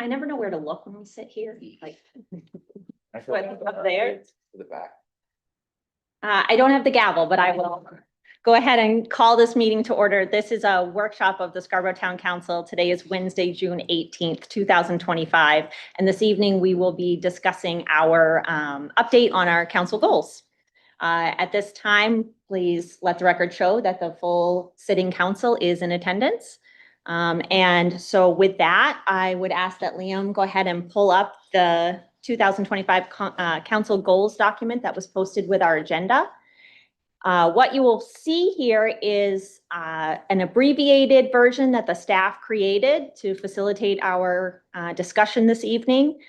I never know where to look when we sit here, like, I feel What, like up there? To the back. I don't have the gavel, but I will go ahead and call this meeting to order. This is a workshop of the Scarborough Town Council. Today is Wednesday, June 18th, 2025. And this evening, we will be discussing our update on our council goals. At this time, please let the record show that the full sitting council is in attendance. And so with that, I would ask that Liam go ahead and pull up the 2025 council goals document that was posted with our agenda. What you will see here is an abbreviated version that the staff created to facilitate our discussion this evening.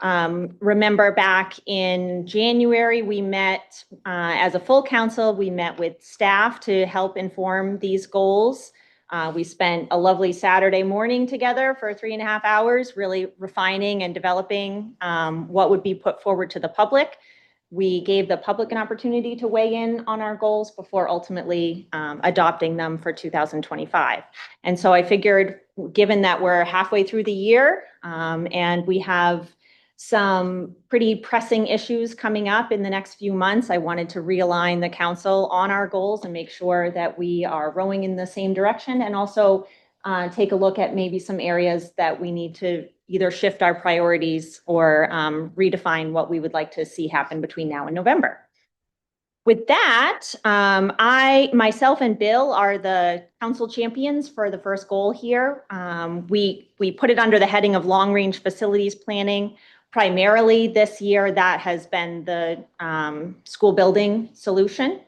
Remember back in January, we met as a full council, we met with staff to help inform these goals. We spent a lovely Saturday morning together for 3.5 hours, really refining and developing what would be put forward to the public. We gave the public an opportunity to weigh in on our goals before ultimately adopting them for 2025. And so I figured, given that we're halfway through the year and we have some pretty pressing issues coming up in the next few months, I wanted to realign the council on our goals and make sure that we are rowing in the same direction, and also take a look at maybe some areas that we need to either shift our priorities or redefine what we would like to see happen between now and November. With that, myself and Bill are the council champions for the first goal here. We put it under the heading of long-range facilities planning. Primarily this year, that has been the school building solution.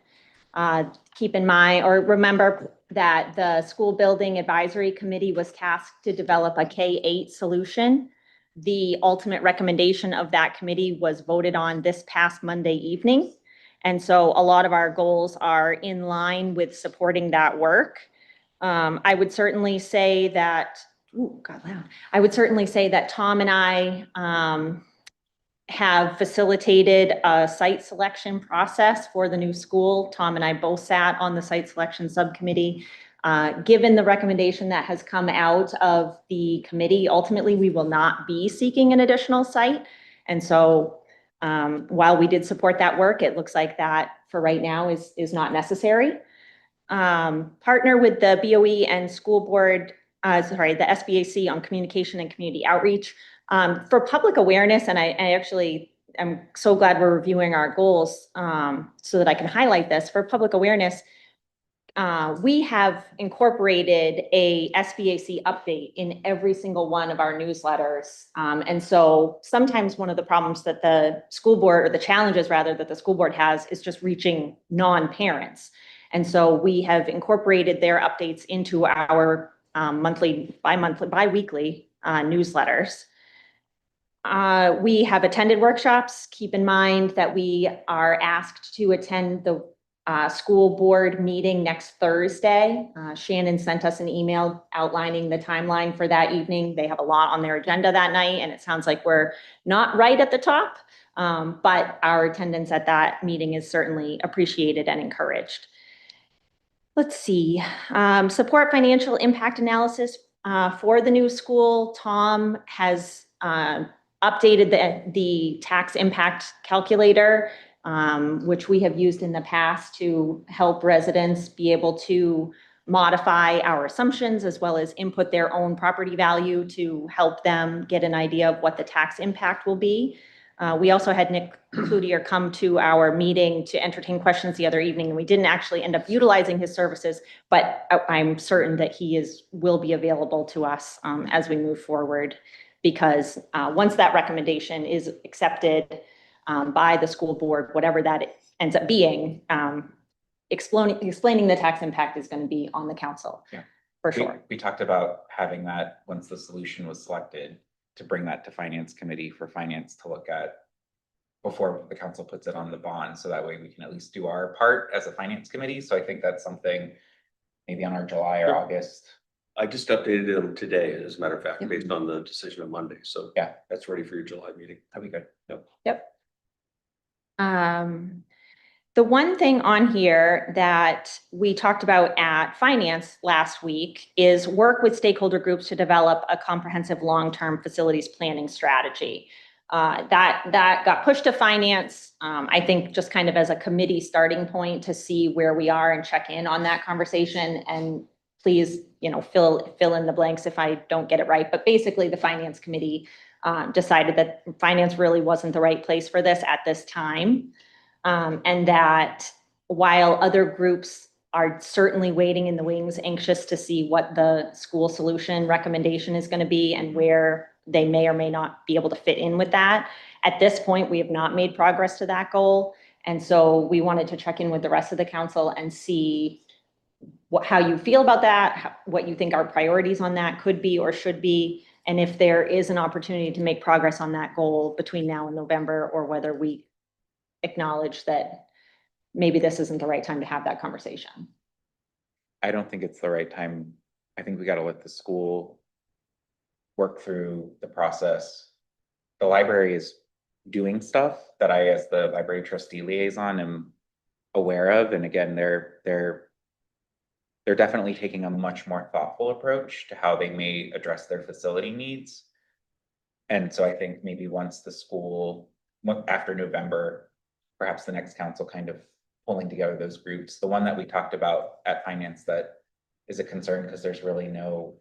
Keep in mind, or remember that the school building advisory committee was tasked to develop a K-8 solution. The ultimate recommendation of that committee was voted on this past Monday evening. And so a lot of our goals are in line with supporting that work. I would certainly say that, I would certainly say that Tom and I have facilitated a site selection process for the new school. Tom and I both sat on the site selection subcommittee. Given the recommendation that has come out of the committee, ultimately, we will not be seeking an additional site. And so while we did support that work, it looks like that for right now is not necessary. Partner with the BOE and school board, the SBAC on communication and community outreach. For public awareness, and I'm so glad we're reviewing our goals so that I can highlight this. For public awareness, we have incorporated a SBAC update in every single one of our newsletters. And so sometimes one of the problems that the school board, or the challenges rather, that the school board has is just reaching non-parents. And so we have incorporated their updates into our monthly, bi-weekly newsletters. We have attended workshops. Keep in mind that we are asked to attend the school board meeting next Thursday. Shannon sent us an email outlining the timeline for that evening. They have a lot on their agenda that night, and it sounds like we're not right at the top, but our attendance at that meeting is certainly appreciated and encouraged. Let's see, support financial impact analysis for the new school. Tom has updated the tax impact calculator, which we have used in the past to help residents be able to modify our assumptions as well as input their own property value to help them get an idea of what the tax impact will be. We also had Nick Cloutier come to our meeting to entertain questions the other evening, and we didn't actually end up utilizing his services, but I'm certain that he will be available to us as we move forward, because once that recommendation is accepted by the school board, whatever that ends up being, explaining the tax impact is going to be on the council. Yeah, for sure. We talked about having that once the solution was selected, to bring that to finance committee for finance to look at before the council puts it on the bond. So that way we can at least do our part as a finance committee. So I think that's something maybe on our July or August. I just updated them today, as a matter of fact, based on the decision of Monday. So yeah, that's ready for your July meeting. that'd be good. Yep. The one thing on here that we talked about at finance last week is work with stakeholder groups to develop a comprehensive long-term facilities planning strategy. That got pushed to finance, I think just kind of as a committee starting point to see where we are and check in on that conversation. And please, fill in the blanks if I don't get it right. But basically, the finance committee decided that finance really wasn't the right place for this at this time. And that while other groups are certainly waiting in the wings, anxious to see what the school solution recommendation is going to be and where they may or may not be able to fit in with that. At this point, we have not made progress to that goal. And so we wanted to check in with the rest of the council and see how you feel about that, what you think our priorities on that could be or should be, and if there is an opportunity to make progress on that goal between now and November, or whether we acknowledge that maybe this isn't the right time to have that conversation. I don't think it's the right time. I think we got to let the school work through the process. The library is doing stuff that I, as the library trustee liaison, am aware of. And again, they're definitely taking a much more thoughtful approach to how they may address their facility needs. And so I think maybe once the school, after November, perhaps the next council kind of pulling together those groups. The one that we talked about at finance that is a concern because there's really no,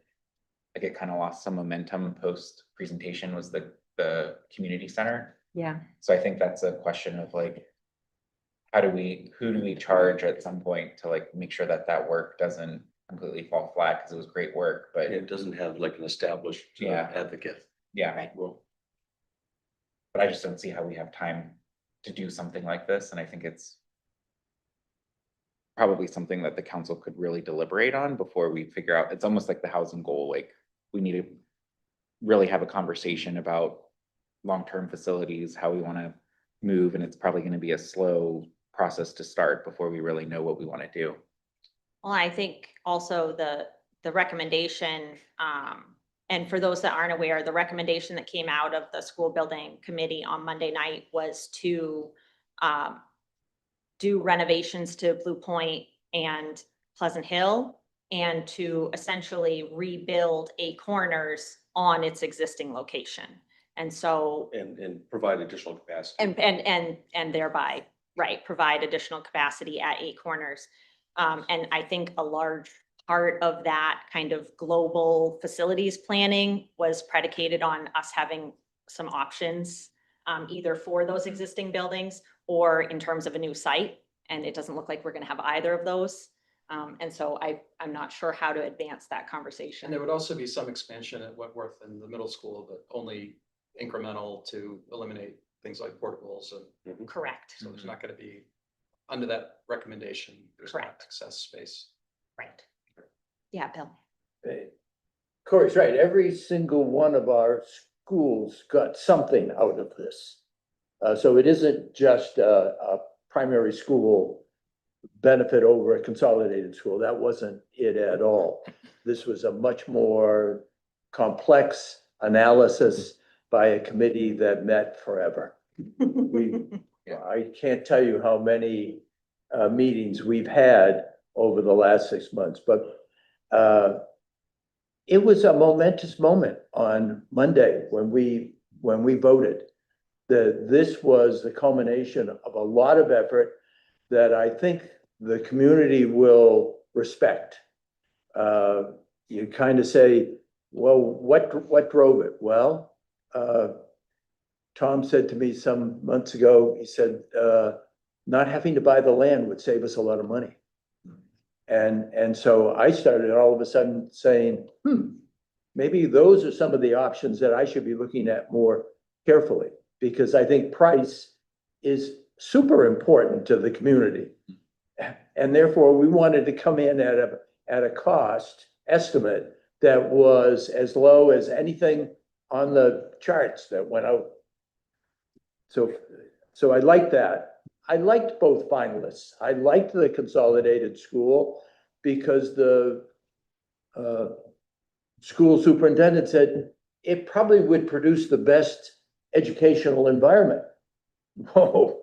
like it kind of lost some momentum post presentation was the community center. Yeah. So I think that's a question of like, who do we charge at some point to like make sure that that work doesn't completely fall flat, because it was great work, but It doesn't have like an established Yeah. advocate. yeah, Right. Well, but I just don't see how we have time to do something like this, and I think it's probably something that the council could really deliberate on before we figure out. It's almost like the housing goal, like we need to really have a conversation about long-term facilities, how we want to move, and it's probably going to be a slow process to start before we really know what we want to do. Well, I think also the recommendation, and for those that aren't aware, the recommendation that came out of the school building committee on Monday night was to do renovations to Blue Point and Pleasant Hill, and to essentially rebuild Eight Corners on its existing location. And so, and provide additional capacity. and thereby, right, provide additional capacity at Eight Corners. And I think a large part of that kind of global facilities planning was predicated on us having some options, either for those existing buildings or in terms of a new site. And it doesn't look like we're gonna have either of those. And so I'm not sure how to advance that And conversation. there would also be some expansion at Wentworth in the middle school, but only incremental to eliminate things like portables. And Correct, so there's not going to be, under that recommendation, there's not Correct. excess space. right. Yeah, Bill. Corey's right. Every single one of our schools got something out of this. So it isn't just a primary school benefit over a consolidated school. That wasn't it at all. This was a much more complex analysis by a committee that met forever. I can't tell you how many meetings we've had over the last 6 months, but it was a momentous moment on Monday when we voted. This was the culmination of a lot of effort that I think the community will respect. You kind of say, well, what drove it? Well, Tom said to me some months ago, he said, not having to buy the land would save us a lot of money. And so I started all of a sudden saying, maybe those are some of the options that I should be looking at more carefully, because I think price is super important to the community. And therefore we wanted to come in at a cost estimate that was as low as anything on the charts that went out. So I liked that. I liked both finalists. I liked the consolidated school because the school superintendent said it probably would produce the best educational environment. Whoa,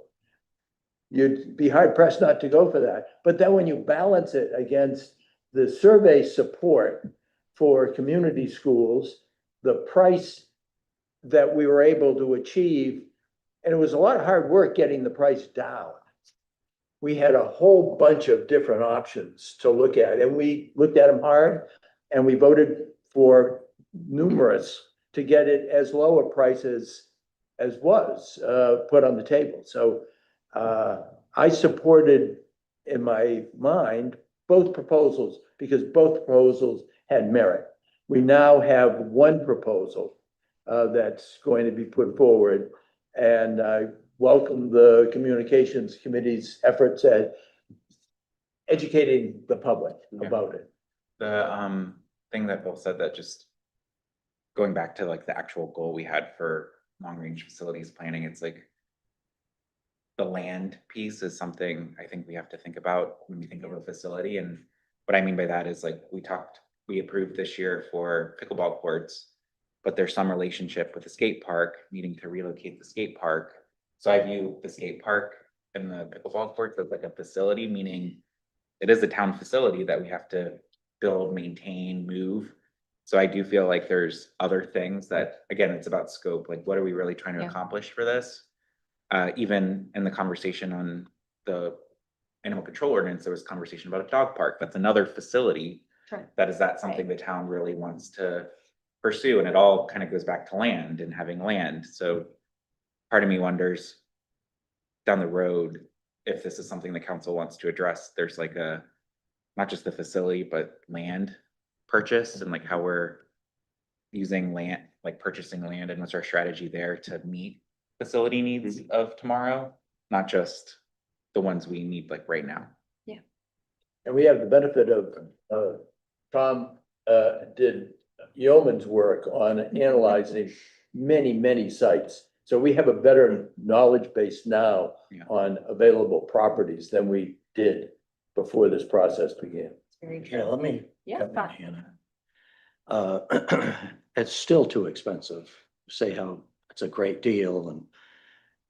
you'd be hard pressed not to go for that. But then when you balance it against the survey support for community schools, the price that we were able to achieve, and it was a lot of hard work getting the price down. We had a whole bunch of different options to look at, and we looked at them hard, and we voted for numerous to get it as low a price as was put on the table. So I supported, in my mind, both proposals because both proposals had merit. We now have one proposal that's going to be put forward, and I welcome the Communications Committee's efforts at educating the public about it. The thing that Bill said, that just going back to like the actual goal we had for long-range facilities planning, it's like the land piece is something I think we have to think about when we think of a facility. And what I mean by that is like we approved this year for pickleball courts, but there's some relationship with the skate park needing to relocate the skate park. So I view the skate park and the pickleball courts as like a facility, meaning it is a town facility that we have to build, maintain, move. So I do feel like there's other things that, again, it's about scope. Like, what are we really trying to Yeah. accomplish for this? Even in the conversation on the animal control ordinance, there was conversation about a dog park. That's another facility. Sure. Is that something the town really wants to pursue? And it all kind of goes back to land and having land. So part of me wonders down the road, if this is something the council wants to address, there's like not just the facility, but land purchase and like how we're using land, like purchasing land, and what's our strategy there to meet facility needs of tomorrow, not just the ones we need like right now. And we have the benefit of Tom did yeoman's work on analyzing many, many sites. So we have a better knowledge base now Yeah. on available properties than we did before this process began. Very Yeah, let me Yeah, come in, fine. Hannah. It's still too expensive. Say how it's a great deal and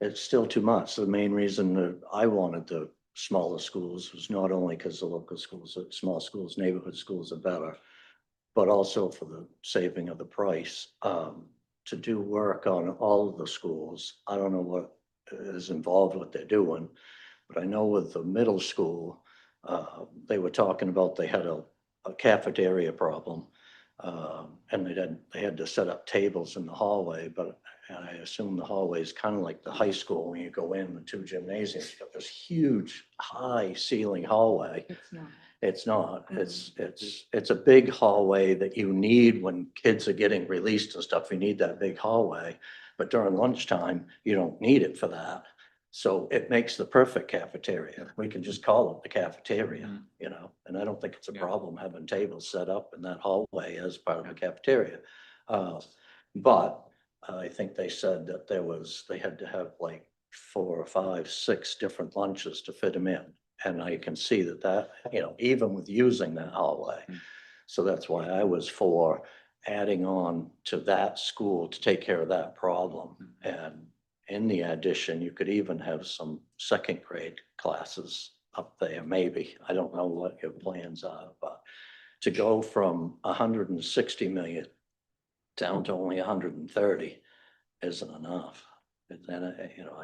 it's still too much. The main reason that I wanted the smaller schools was not only because the local schools, small schools, neighborhood schools are better, but also for the saving of the price. To do work on all of the schools, I don't know what is involved, what they're doing, but I know with the middle school, they were talking about they had a cafeteria problem. And they had to set up tables in the hallway, but I assume the hallway is kind of like the high school when you go in, the two gymnasiums, you got this huge high ceiling hallway. It's not. It's not, it's a big hallway that you need when kids are getting released and stuff. You need that big hallway, but during lunchtime, you don't need it for that. So it makes the perfect cafeteria. We can just call it the cafeteria, Mhm. you know, and I don't think it's a Yeah. problem having tables set up in that hallway as part of the cafeteria. But I think they said that they had to have like 4 or 5, 6 different lunches to fit them in. And I can see that, you know, even with using that hallway. Mm. So that's why I was for adding on to that school to take care of that problem. And in the addition, you could even have some second grade classes up there, maybe. I don't know what your plans are, but to go from 160 million down to only 130 isn't enough. And then, you know,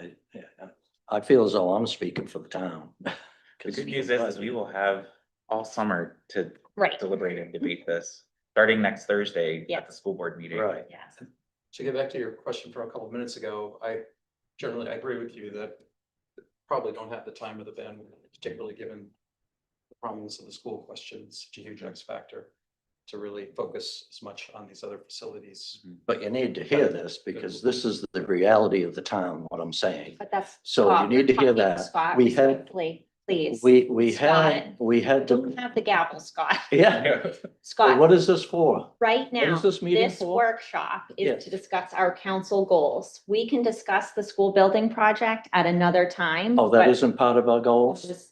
I feel as though I'm speaking for the town. The good news is we will have all summer to Right. deliberate and debate this, starting next Thursday Yeah. at the school board meeting. Right. Yes. To get back to your question from a couple of minutes ago, I agree with you that probably don't have the time or the bandwidth, particularly given the prominence of the school question. It's such a huge X factor to really focus as much on these other facilities. But you need to hear this because this is the reality of the town, what I'm saying. But that's. So you Scott, need to we're hear talking, that. Scott, We had, respectfully, please. we Scott. had Don't to, have the gavel, Scott. yeah. Scott, What is this for? right now, is this meeting this for? workshop Yes. is to discuss our council goals. We can discuss the school building project at another time. Oh, that but isn't part of our goals?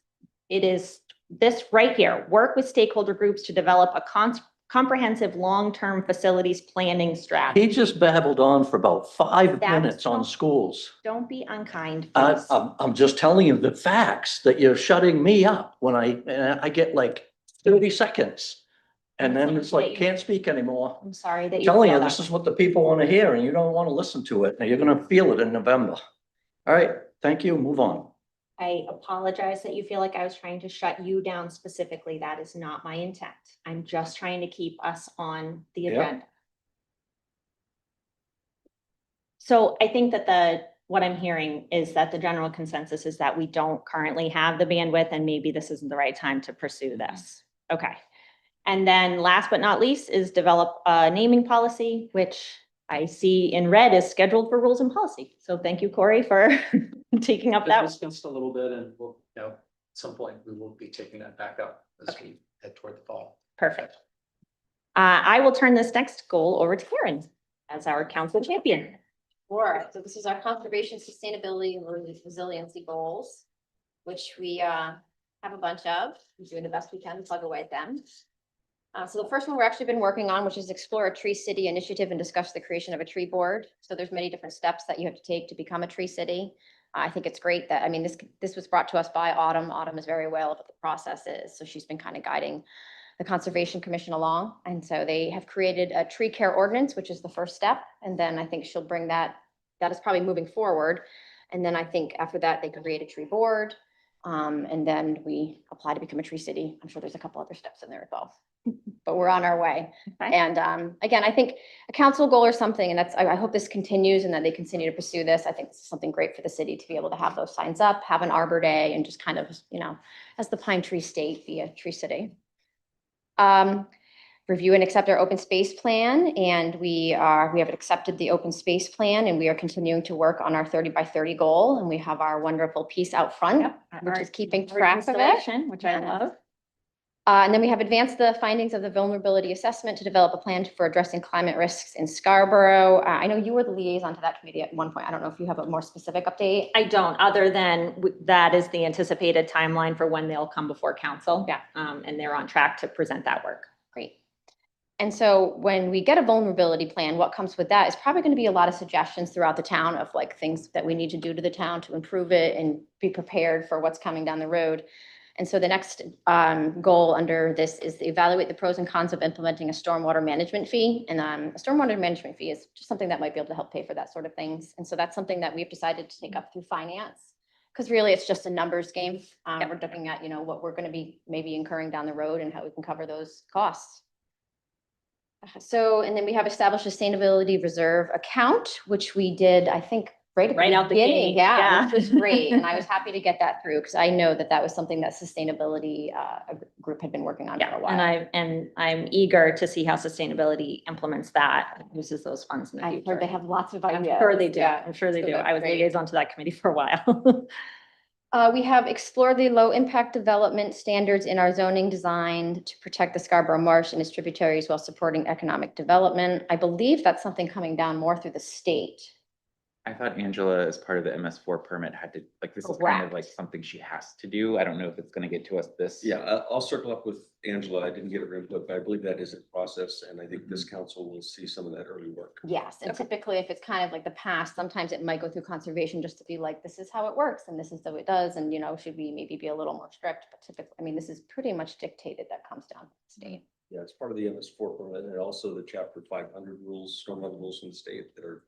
It is this right here, work with stakeholder groups to develop a comprehensive long-term facilities planning strategy. He just babbled on for about 5 That's minutes on not- schools. Don't be unkind, I, please. I'm just telling you the facts that you're shutting me up when I get like 30 seconds. And then it's like, can't speak anymore. I'm sorry that you Telling feel you, that this is way. what the people want to hear and you don't want to listen to it. And you're gonna feel it in November. All right, thank you, move on. I apologize that you feel like I was trying to shut you down specifically. That is not my intent. I'm just trying to keep us on the Yeah. agenda. So I think that what I'm hearing is that the general consensus is that we don't currently have the bandwidth and maybe this isn't the right time to pursue this. Okay. And then last but not least is develop a naming policy, which I see in red is scheduled for rules and policy. So thank you, Corey, for taking up Been that. discussed a little bit and we'll, at some point, we will be taking that back up as we head toward the fall. Perfect. I will turn this next goal over to Karen as our council champion. Sure. So this is our conservation, sustainability, and resiliency goals, which we have a bunch of. We're doing the best we can to plug away at them. So the first one we're actually been working on, which is explore a tree city initiative and discuss the creation of a tree board. So there's many different steps that you have to take to become a tree city. I think it's great that, I mean, this was brought to us by Autumn. Autumn is very aware of what the process is. So she's been kind of guiding the Conservation Commission along. And so they have created a tree care ordinance, which is the first step. And then I think she'll bring that is probably moving forward. And then I think after that, they could create a tree board. And then we apply to become a tree city. I'm sure there's a couple other steps in there as well, but we're on our way. Okay. And again, I think a council goal or something, and I hope this continues and that they continue to pursue this. I think this is something great for the city to be able to have those signs up, have an Arbor Day, and just kind of, as the Pine Tree State, be a tree city. Review and accept our open space plan, and we have accepted the open space plan, and we are continuing to work on our 30 by 30 goal, and we have our wonderful piece out front, which is keeping track of it. Installation, which I Yes. love. And then we have advanced the findings of the vulnerability assessment to develop a plan for addressing climate risks in Scarborough. I know you were the liaison to that committee at one point. I don't know if you have a more specific update. I don't, other than that is the anticipated timeline for when they'll come before council. Yeah. And they're on track to present that work. Great. And so when we get a vulnerability plan, what comes with that is probably going to be a lot of suggestions throughout the town of like things that we need to do to the town to improve it and be prepared for what's coming down the road. And so the next goal under this is to evaluate the pros and cons of implementing a stormwater management fee. And a stormwater management fee is just something that might be able to help pay for that sort of things. And so that's something that we've decided to take up through finance. Because really it's just a numbers game. Yep. We're looking at, what we're going to be maybe incurring down the road and how we can cover those costs. So, and then we have established a sustainability reserve account, which we did, I think, right Right out the beginning. gate, Yeah, yeah. which was great. And I was happy to get that through because I know that was something that sustainability group had been working on for Yeah, a while. and I'm eager to see how sustainability implements that, and uses those funds in the I've future. heard they have lots of I'm ideas. sure they do. Yeah. I'm sure they so do. that's I was great. liaison to that committee for a while. We have explored the low impact development standards in our zoning design to protect the Scarborough Marsh and its tributaries while supporting economic development. I believe that's something coming down more through the state. I thought Angela, as part of the MS4 permit, had to, like, this is kind of like Correct. something she has to do. I don't know if it's gonna get to us this. Yeah, I'll circle up with Angela. I didn't get her input, but I believe that is in process, and I think this council will see some of that early work. Yes, and typically if it's kind of like the past, sometimes it might go through conservation just to be like, this is how it works and this is how it does. And, should we maybe be a little more strict? But typically, I mean, this is pretty much dictated that comes down to the state. Yeah, it's part of the MS4 permit and also the chapter 500 rules, stormwater rules in the state that are.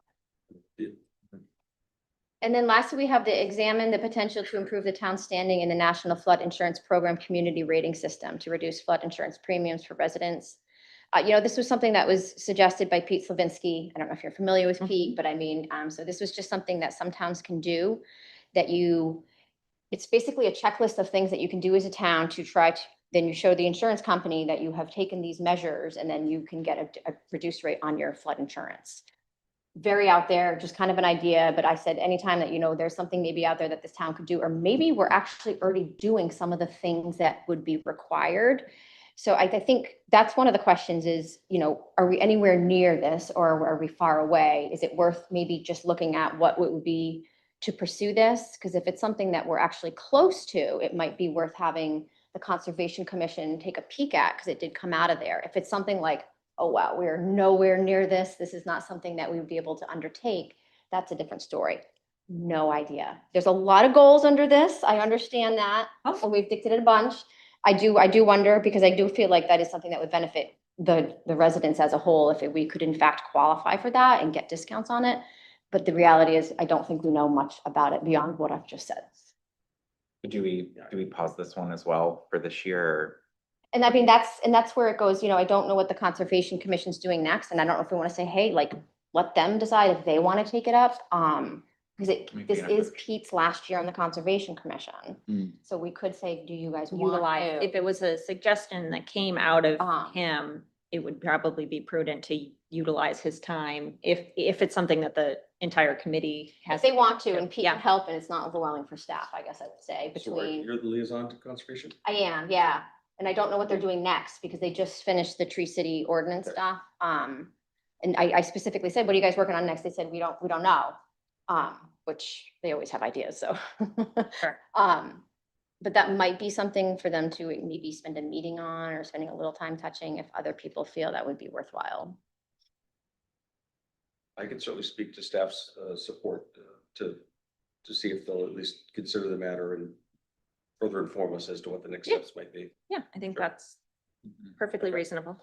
And then lastly, we have to examine the potential to improve the town's standing in the National Flood Insurance Program Community Rating System to reduce flood insurance premiums for residents. This was something that was suggested by Pete Slavinsky. I don't know if you're familiar with Pete, but I mean, so this was just something that some towns can do it's basically a checklist of things that you can do as a town to try to, then you show the insurance company that you have taken these measures and then you can get a reduced rate on your flood insurance. Very out there, just kind of an idea, but I said anytime that, there's something maybe out there that this town could do, or maybe we're actually already doing some of the things that would be required. So I think that's one of the questions is, are we anywhere near this or are we far away? Is it worth maybe just looking at what it would be to pursue this? Because if it's something that we're actually close to, it might be worth having the Conservation Commission take a peek at, because it did come out of there. If it's something like, oh, wow, we're nowhere near this, this is not something that we would be able to undertake, that's a different story. No idea. There's a lot of goals under this. I understand that. Oh. And we've dictated a bunch. I do wonder, because I do feel like that is something that would benefit the residents as a whole if we could in fact qualify for that and get discounts on it. But the reality is, I don't think we know much about it beyond what I've just said. Do we pause this one as well for this year? Or- And I mean, that's where it goes, I don't know what the Conservation Commission's doing next, and I don't know if we want to say, hey, like, let them decide if they want to take it up. Because Maybe this an is approach. Pete's last year on the Conservation Commission. Mm. So we could say, do you guys want Utilize, to? if it was a suggestion that came out of Uh-huh. him, it would probably be prudent to utilize his time if it's something that the entire committee If has. they want to, and Pete Yeah. can help, and it's not overwhelming for staff, I guess I would say, So Rick, between, you're the liaison to conservation? I am, yeah. And I don't know what they're doing next, because they just finished the Tree City ordinance Okay. stuff. And I specifically said, what are you guys working on next? They said, we don't know. Which they always have ideas, so. Sure. But that might be something for them to maybe spend a meeting on, or spending a little time touching, if other people feel that would be worthwhile. I can certainly speak to staff's support to see if they'll at least consider the matter and further inform us as to what the next Yeah. steps might be. Yeah, I think Sure. that's perfectly reasonable.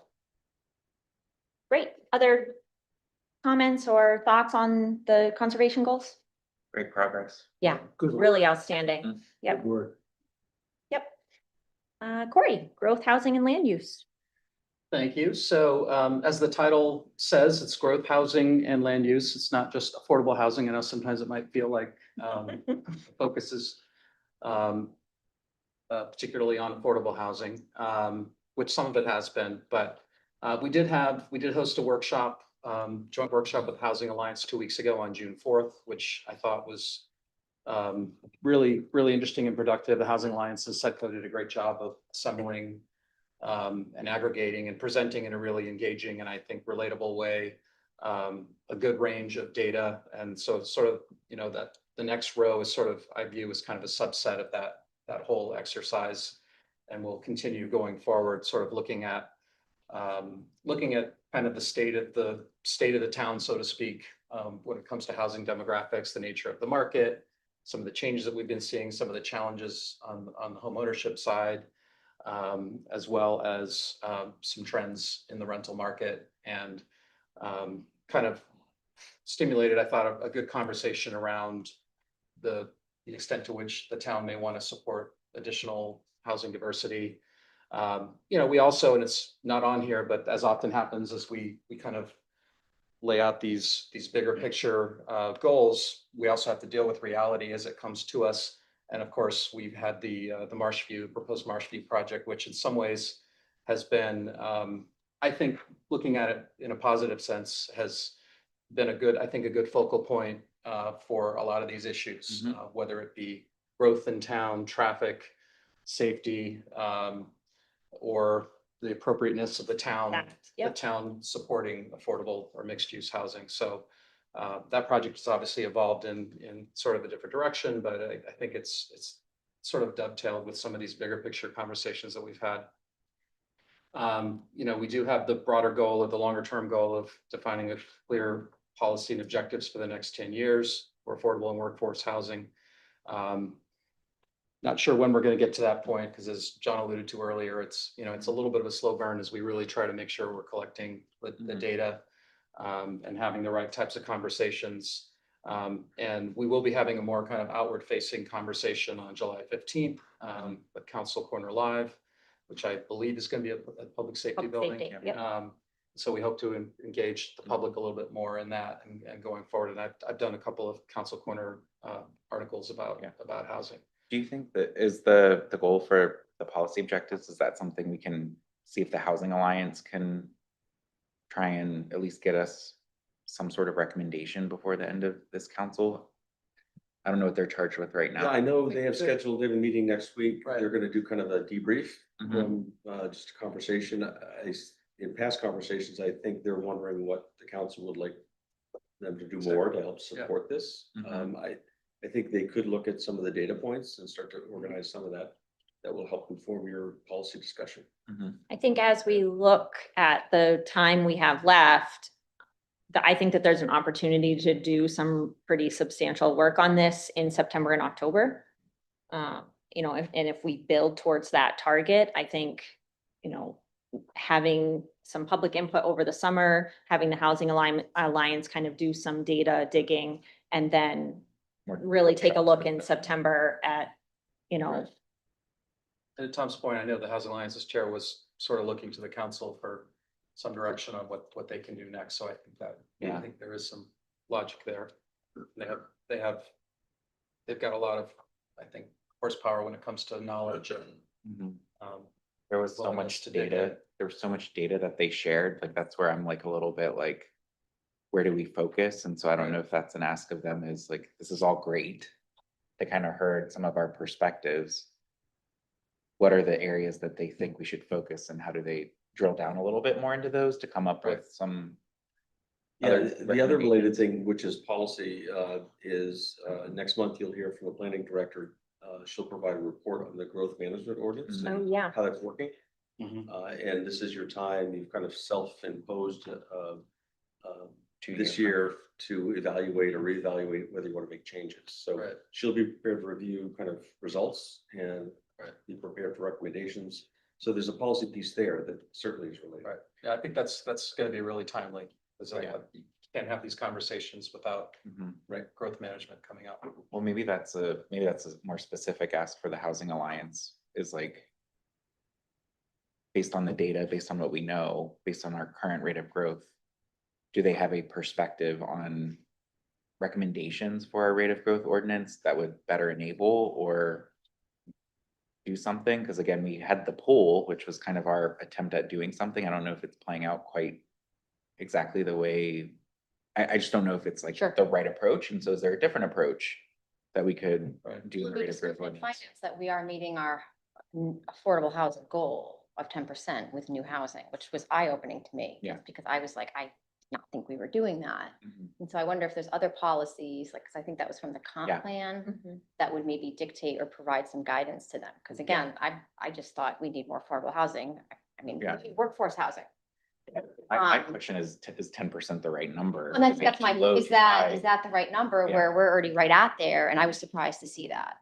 Great. Other comments or thoughts on the conservation goals? Great progress. Yeah, Good work. really outstanding. Mm. Yep. Good work. Yep. Corey, growth, housing and land use. Thank you. So as the title says, it's growth, housing and land use. It's not just affordable housing. I know sometimes it might feel like focuses particularly on affordable housing, which some of it has been, but we did host a workshop, joint workshop with Housing Alliance 2 weeks ago on June 4th, which I thought was really, really interesting and productive. The Housing Alliance and SEDCO did a great job of assembling and aggregating and presenting in a really engaging and I think relatable way, a good range of data. And so it's sort of, that the next row is sort of, I view as kind of a subset of that whole exercise. And we'll continue going forward, sort of looking at kind of the state of the town, so to speak, when it comes to housing demographics, the nature of the market, some of the changes that we've been seeing, some of the challenges on the home ownership side, as well as some trends in the rental market, and kind of stimulated, I thought, a good conversation around the extent to which the town may want to support additional housing diversity. We also, and it's not on here, but as often happens as we kind of lay out these bigger picture goals, we also have to deal with reality as it comes to us. And of course, we've had the Marshview, proposed Marshview project, which in some ways has been, I think, looking at it in a positive sense, has been a good focal point for a lot of these issues, whether it be growth in town, traffic, safety, or the appropriateness of the town supporting affordable or mixed use housing. So that project has obviously evolved in sort of a different direction, but I think it's sort of dovetailed with some of these bigger picture conversations that we've had. We do have the broader goal, or the longer term goal, of defining a clear policy and objectives for the next 10 years for affordable and workforce housing. Not sure when we're going to get to that point, because as John alluded to earlier, it's a little bit of a slow burn as we really try to make sure we're collecting the data and having the right types of conversations. And we will be having a more kind of outward facing conversation on July 15th with Council Corner Live, which I believe is going to be a public safety building. Safety, yep. So we hope to engage the public a little bit more in that and going forward. And I've done a couple of Council Corner articles about housing. Do you think that is the goal for the policy objectives? Is that something we can see if the Housing Alliance can try and at least get us some sort of recommendation before the end of this council? I don't know what they're charged with right now. Yeah, I know they have scheduled, they have a meeting next week. Right. They're gonna do kind of a debrief Mhm. from just a conversation. In past conversations, I think they're wondering what the council would like them to do more to help support this. Mhm. I think they could look at some of the data points and start to organize some of that that will help inform your policy discussion. I think as we look at the time we have left, I think that there's an opportunity to do some pretty substantial work on this in September and October. You know, if we build towards that target, I think, you know, having some public input over the summer, having the Housing Alliance kind of do some data digging, and then More really take a workshops look with in them. September at, you know, Right. And to Tom's point, I know the Housing Alliance's chair was sort of looking to the council for some direction on what they can do next. So I think that, Yeah. I think there is some logic there. They've got a lot of, I think, horsepower when it comes to knowledge and, Mhm. um, There was so willingness much to dig data, in. there was so much data that they shared, like, that's where I'm like a little bit like, where do we focus? And so I don't Right. know if that's an ask of them is like, this is all great. They kind of heard some of our perspectives. What are the areas that they think we should focus and how do they drill down a little bit more into those to come up Right. with some? Yeah, other the other related recommendations? thing, which is policy, is next month you'll hear from the planning director. She'll provide a report on the growth management ordinance Mhm. oh, and yeah. how that's working. Mhm. And this is your time, you've kind of self-imposed this 2 year. year to evaluate or reevaluate whether you want to make changes. So Right. she'll be prepared to review kind of results and Right. be prepared for recommendations. So there's a policy piece there that certainly is related. Right. Yeah, I think that's gonna be really timely, because Yeah. you can't have these conversations without, Mhm. right, growth management coming up. Well, maybe that's a more specific ask for the Housing Alliance is like. Based on the data, based on what we know, based on our current rate of growth. Do they have a perspective on recommendations for our rate of growth ordinance that would better enable or? Do something, because again, we had the poll, which was kind of our attempt at doing something. I don't know if it's playing out quite exactly the way. I just don't know if it's like Sure. the right approach, and so is there a different approach that we could Right. do in the We rate of discussed growth in ordinance? finance that we are meeting our affordable housing goal of 10% with new housing, which was eye-opening to me. Yeah. Because I was like, I did not think we were doing that. Mhm. And so I wonder if there's other policies, like, because I think that was from the comp Yeah. plan, Mhm. that would maybe dictate or provide some guidance to them. Because again, I just thought we need more affordable housing. I mean, Yeah. we need workforce housing. My Um, question is 10% the right number? And that's, Is it that's my, too low, is too that, high? is that the right number Yeah. where we're already right at there? And I was surprised to see that.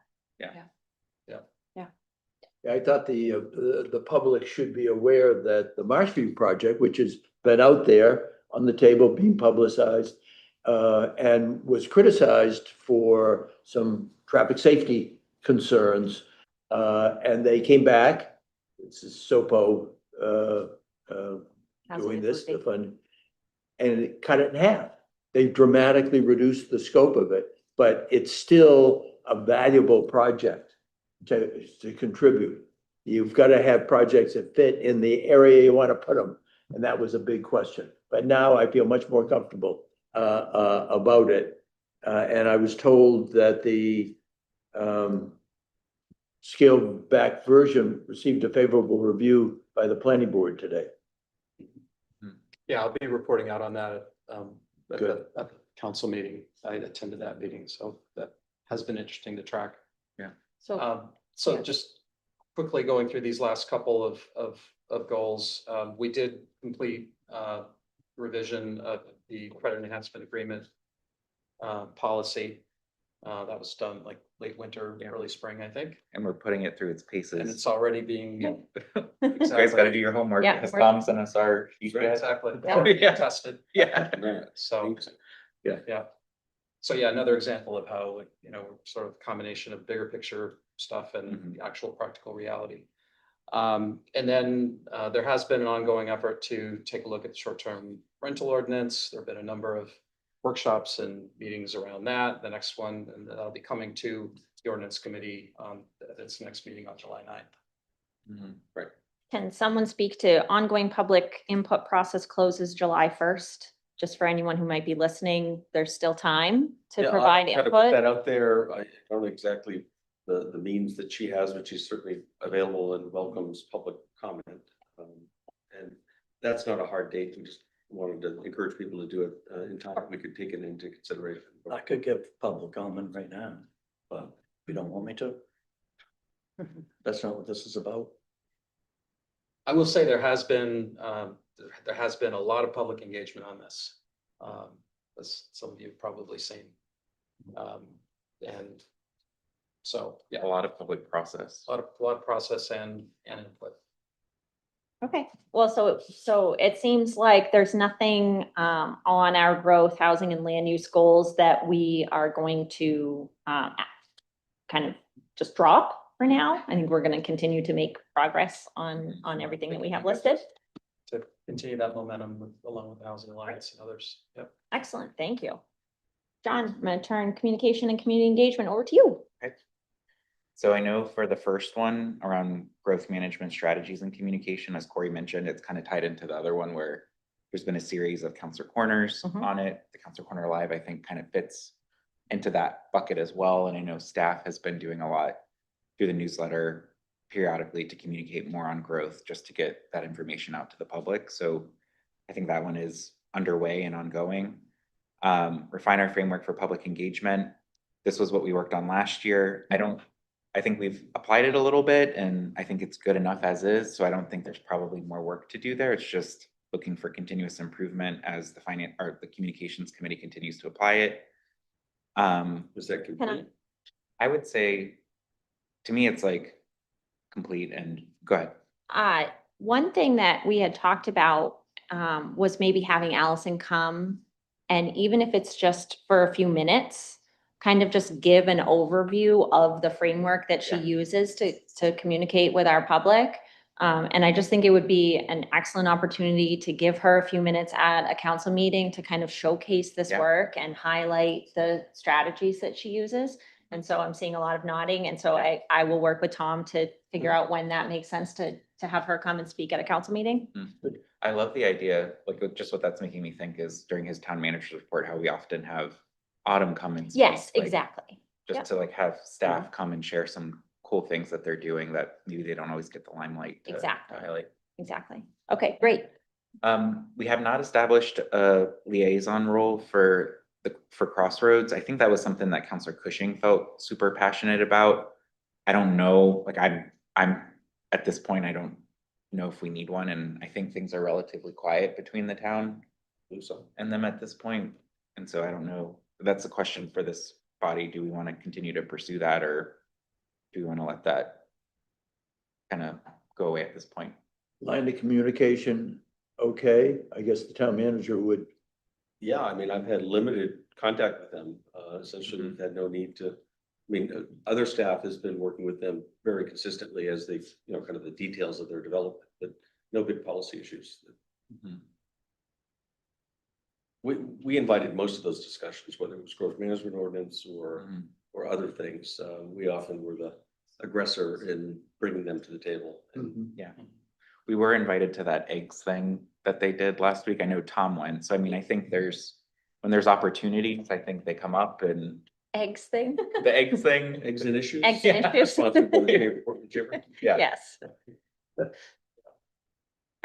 I thought the public should be aware that the Marshview project, which has been out there on the table being publicized, and was criticized for some traffic safety concerns. And they came back, this is SOPO, Housing doing this, the authority. fund, and it cut it in half. They dramatically reduced the scope of it, but it's still a valuable project to contribute. You've got to have projects that fit in the area you want to put them, and that was a big question. But now I feel much more comfortable about it. And I was told that the scaled back version received a favorable review by the planning board today. Yeah, I'll be reporting out on that, at Good. the council meeting. I attended that meeting, so that has been interesting to track. So, So Yeah. just quickly going through these last couple of goals, we did complete revision of the credit enhancement agreement policy. That was done like late winter, Yeah. early spring, I think, And we're putting it through its and paces. it's already being. You guys gotta do your homework. Yeah, Has we're- Tom sent us our sheet yet? Exactly. Yeah. Tested. Yeah. Right. So. Yeah. Yeah. So yeah, another example of how, like, sort of combination of bigger picture stuff and Mhm. the actual practical reality. And then there has been an ongoing effort to take a look at the short-term rental ordinance. There have been a number of workshops and meetings around that. The next one, and that'll be coming to the ordinance committee at its next meeting on July 9th. Mhm. Can someone speak to ongoing public input process closes July 1st? Just for anyone who might be listening, there's still time to Yeah, provide I've gotta put that input. out there. I don't know exactly the means that she has, but she's certainly available and welcomes public comment. And that's not a hard date. We just wanted to encourage people to do it in time. We could take it into consideration. I could give public comment right now, but if you don't want me to. That's not what this is about. I will say there has been a lot of public engagement on this. As some of you have probably seen. And so, yeah, A lot of public process. a lot of process and input. Okay, well, so it seems like there's nothing on our growth, housing and land use goals that we are going to kind of just drop for now. I think we're gonna continue to make progress on everything that we have listed. To continue that momentum along with the Housing Alliance and others. Yep. Excellent, thank you. John, I'm gonna turn communication and community engagement over to you. So I know for the first one around growth management strategies and communication, as Corey mentioned, it's kind of tied into the other one where there's been a series of Counselor Corners Mhm. on it. The Counselor Corner Live, I think, kind of fits into that bucket as well. And I know staff has been doing a lot through the newsletter periodically to communicate more on growth, just to get that information out to the public. So I think that one is underway and ongoing. Refine our framework for public engagement. This was what we worked on last year. I think we've applied it a little bit and I think it's good enough as is. So I don't think there's probably more work to do there. It's just looking for continuous improvement as the communications committee continues to apply it. Is that Can I- complete? I would say, to me, it's like complete and go ahead. One thing that we had talked about was maybe having Allison come, and even if it's just for a few minutes, kind of just give an overview of the framework that she uses to communicate with our public. And I just think it would be an excellent opportunity to give her a few minutes at a council meeting to kind of showcase this Yeah. work and highlight the strategies that she uses. And so I'm seeing a lot of nodding, and so I will work with Tom to figure out when that makes sense to have her come and speak at a council meeting. I love the idea, like just what that's making me think is during his town manager's report, how we often have Autumn come and speak. Yes, like, exactly. Yep. Just to like have staff come and share some cool things that they're doing that maybe they don't always get the limelight to Exactly. highlight. Exactly. Okay, great. We have not established a liaison role for Crossroads. I think that was something that Counselor Cushing felt super passionate about. I don't know, like I'm at this point, I don't know if we need one, and I think things are relatively quiet between the town and them at this point. And so I don't know, that's a question for this body. Do we want to continue to pursue that, or do we want to let that kind of go away at this point? Line of communication, okay, I guess the town manager would, Yeah, I mean, I've had limited contact with them. Essentially, we've had no need to, other staff has been working with them very consistently as they, kind of the details of their development, but no big policy issues. Mhm. We invited most of those discussions, whether it was growth management ordinance Mhm. or other things. We often were the aggressor in bringing them to the table. And We were invited to that eggs thing that they did last week. I know Tom went. So I mean, I think when there's opportunities, I think they come up, and Eggs thing. the eggs thing. Eggs and issues. Eggs and issues. Sponsored by the Mayor of Portland Chamber. Yeah. Yes.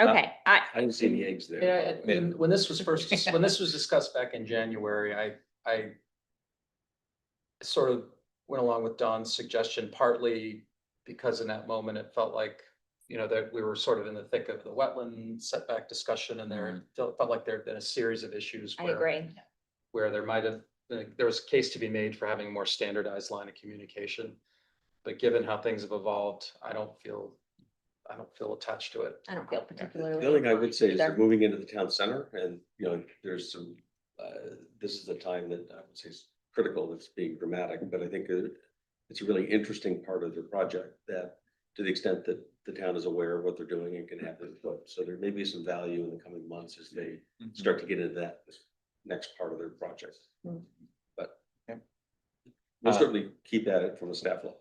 Okay, I didn't see any eggs there. Yeah, and when this was discussed back in January, I sort of went along with Don's suggestion, partly because in that moment, it felt like, that we were sort of in the thick of the wetland setback discussion, and there felt like there had been a series of issues I agree. where there was a case to be made for having a more standardized line of communication. But given how things have evolved, I don't feel attached to it. I don't feel particularly. The other thing I would say is they're either. moving into the town center, and, there's some, this is the time that I would say is critical, it's being dramatic, but I think it's a really interesting part of their project that, to the extent that the town is aware of what they're doing and can have input. So there may be some value in the coming months as they start to get into that next part of their project. Mm. But Yeah. we'll certainly keep at it from a staff level.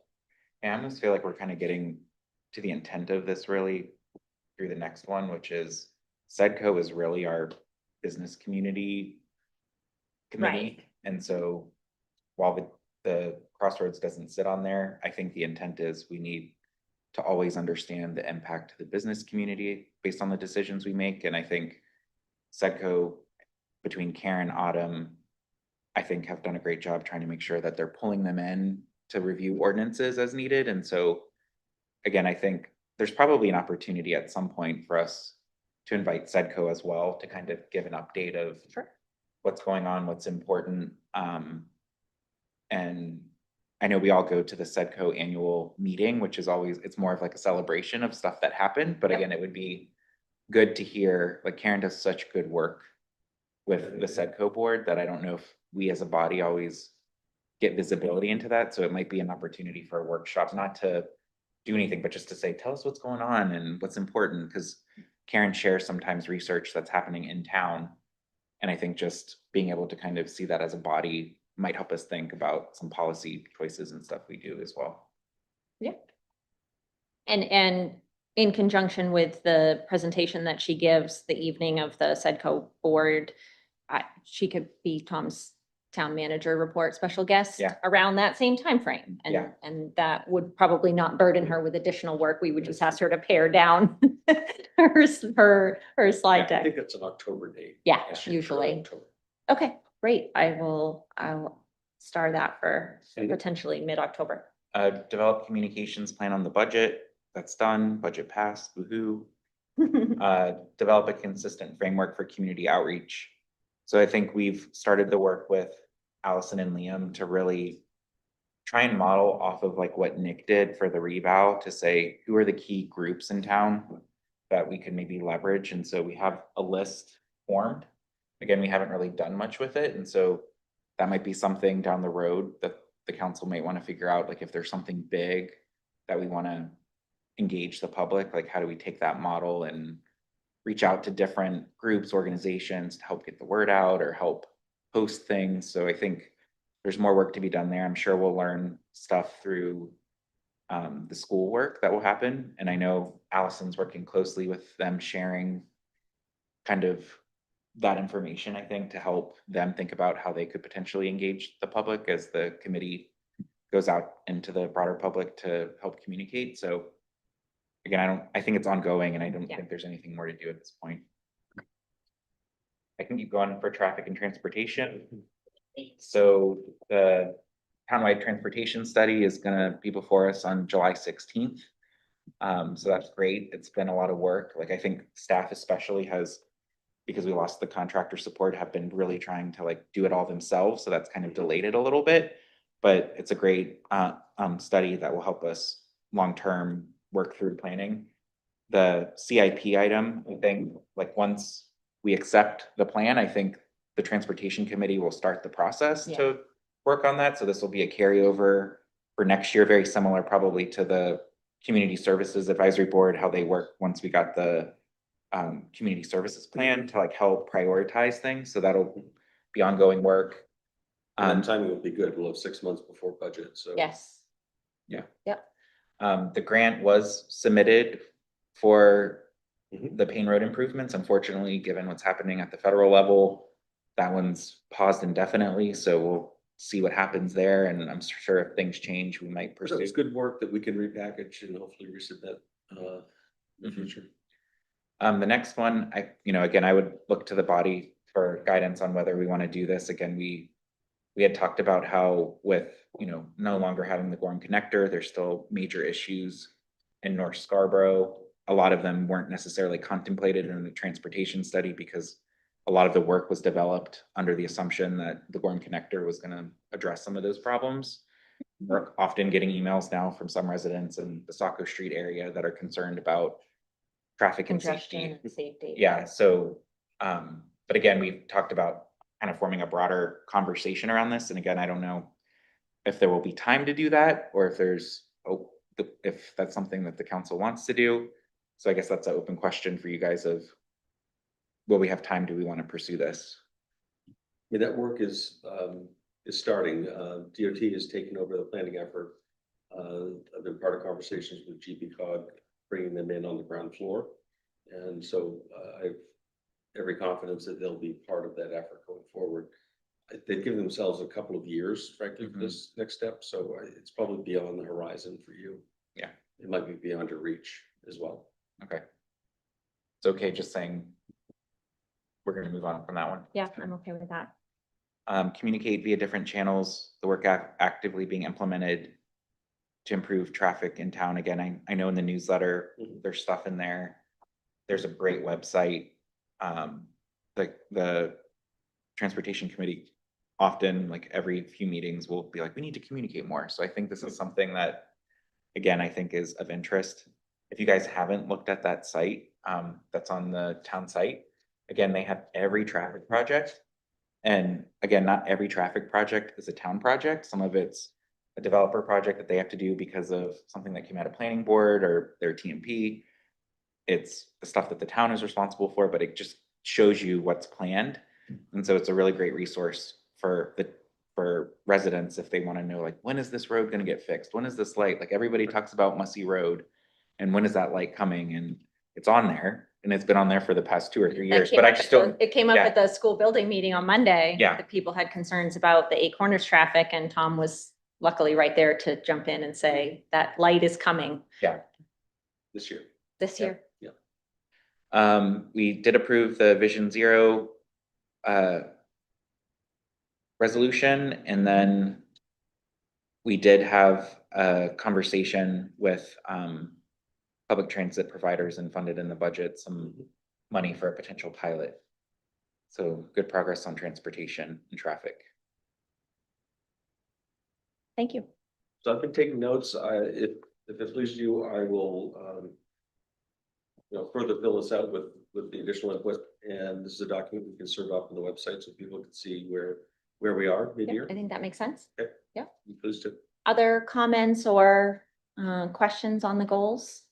And I almost feel like we're kind of getting to the intent of this really through the next one, which is SEDCO is really our business community committee. And so while the Crossroads doesn't sit on there, I think the intent is we need to always understand the impact to the business community based on the decisions we make. And I think SEDCO, between Karen, Autumn, I think have done a great job trying to make sure that they're pulling them in to review ordinances as needed. And so again, I think there's probably an opportunity at some point for us to invite Sedco as well to kind of give an update of Sure. what's going on, what's important. And I know we all go to the Sedco annual meeting, which is always, it's more of like a celebration of stuff that happened. But Yep. again, it would be good to hear, like Karen does such good work with the Sedco board that I don't know if we as a body always get visibility into that. So it might be an opportunity for a workshop, not to do anything, but just to say, tell us what's going on and what's important, because Karen shares sometimes research that's happening in town. And I think just being able to kind of see that as a body might help us think about some policy choices and stuff we do as well. Yeah. And in conjunction with the presentation that she gives the evening of the Sedco board, she could be Tom's town manager report special guest Yeah. around that same timeframe. Yeah. And that would probably not burden her with additional work. We would just ask her to pare down her slide I deck. think it's an October date. Yeah, Yes, for usually. October. Okay, great. I'll star that for Okay. potentially mid-October. Develop communications plan on the budget. That's done. Budget passed. Woohoo. Develop a consistent framework for community outreach. So I think we've started the work with Allison and Liam to really try and model off of like what Nick did for the revow to say, who are the key groups in town that we could maybe leverage? And so we have a list formed. Again, we haven't really done much with it. And so that might be something down the road that the council might want to figure out, like if there's something big that we want to engage the public, like how do we take that model and reach out to different groups, organizations to help get the word out or help post things. So I think there's more work to be done there. I'm sure we'll learn stuff through the school work that will happen. And I know Allison's working closely with them, sharing kind of that information, I think, to help them think about how they could potentially engage the public as the committee goes out into the broader public to help communicate. So again, I think it's ongoing and I don't Yeah. think there's anything more to do at this point. I can keep going for traffic and transportation. So the townwide transportation study is gonna be before us on July 16th. So that's great. It's been a lot of work. Like I think staff especially has, because we lost the contractor support, have been really trying to like do it all themselves. So that's kind of delayed it a little bit. But it's a great study that will help us long-term work through planning. The CIP item, I think, like once we accept the plan, I think the transportation committee will start the process to work on that. So this will be a carryover for next year, very similar probably to the Community Services Advisory Board, how they work once we got the community services plan to like help prioritize things. So that'll be ongoing work. And that timing will be good. We'll have 6 months before budget, so. Yes. Yeah. Yep. The grant was submitted for Mhm. the Payne Road improvements. Unfortunately, given what's happening at the federal level, that one's paused indefinitely, so we'll see what happens there. And I'm sure if things change, we might So pursue. it's good work that we can repackage and hopefully resubmit in the Mhm. future. The next one, again, I would look to the body for guidance on whether we want to do this. Again, we had talked about how with, no longer having the Gorham connector, there's still major issues in North Scarborough. A lot of them weren't necessarily contemplated in the transportation study because a lot of the work was developed under the assumption that the Gorham connector was going to address some of those problems. We're often getting emails now from some residents in the Saco Street area that are concerned about traffic and Congestion safety. and safety. Yeah, so, but again, we've talked about kind of forming a broader conversation around this. And again, I don't know if there will be time to do that or if if that's something that the council wants to do. So I guess that's an open question for you guys of, will we have time? Do we want to pursue this? Yeah, that work is starting. DOT has taken over the planning effort. I've been part of conversations with GPCOG, bringing them in on the ground floor. And so I've every confidence that they'll be part of that effort going forward. They've given themselves a couple of years, frankly, for this next step. So it's probably beyond the horizon for you. Yeah. It might be beyond your reach as well. Okay. It's okay just saying we're going to move on from that one. Yeah, I'm okay with that. Communicate via different channels, the work actively being implemented to improve traffic in town. Again, I know in the newsletter, Mhm. there's stuff in there. There's a great website. The transportation committee often, like every few meetings, will be like, we need to communicate more. So I think this is something that, again, I think is of interest. If you guys haven't looked at that site, that's on the town site, again, they have every traffic project. And again, not every traffic project is a town project. Some of it's a developer project that they have to do because of something that came out of planning board or their TMP. It's the stuff that the town is responsible for, but it just shows you what's planned. And so it's a really great resource for residents if they want to know, like, when is this road going to get fixed? When is this light? Like, everybody talks about Mussey Road and when is that light coming? And it's on there, and it's been on there for the past 2 or 3 years, but I just don't. It came up yeah. at the school building meeting on Monday. Yeah. That people had concerns about the Eight Corners traffic, and Tom was luckily right there to jump in and say that light is coming This year. this year. We did approve the Vision Zero resolution, and then we did have a conversation with public transit providers and funded in the budget some money for a potential pilot. So good progress on transportation and traffic. Thank you. So I've been taking notes. If it pleases you, I will, further fill this out with the additional input. And this is a document we can serve up on the website so people can see where we are Yeah, mid-year. I think that makes sense. Please do. Other comments or questions on the goals?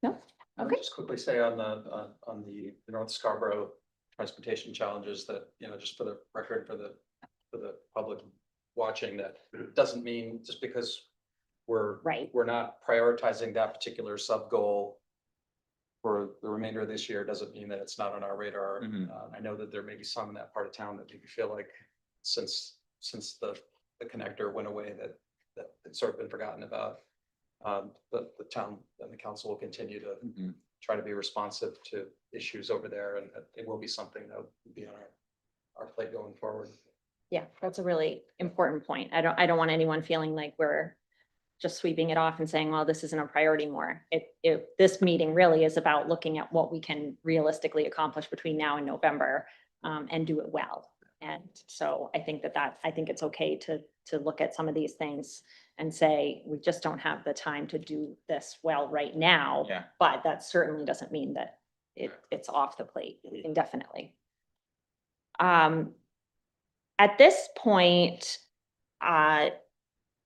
No? I'll Okay. just quickly say on the North Scarborough transportation challenges that, just for the record, for the public watching, that doesn't mean just because Right. we're not prioritizing that particular sub goal for the remainder of this year, doesn't mean that it's not on our radar. Mhm. I know that there may be some in that part of town that maybe feel like since the connector went away, that it's sort of been forgotten about. The town and the council will continue to Mhm. try to be responsive to issues over there, and it will be something that will be on our plate going forward. Yeah, that's a really important point. I don't want anyone feeling like we're just sweeping it off and saying, well, this isn't a priority more. This meeting really is about looking at what we can realistically accomplish between now and November, and do it well. And so I think I think it's okay to look at some of these things and say, we just don't have the time to do this well right now. Yeah. But that certainly doesn't mean that it's off the plate indefinitely. At this point,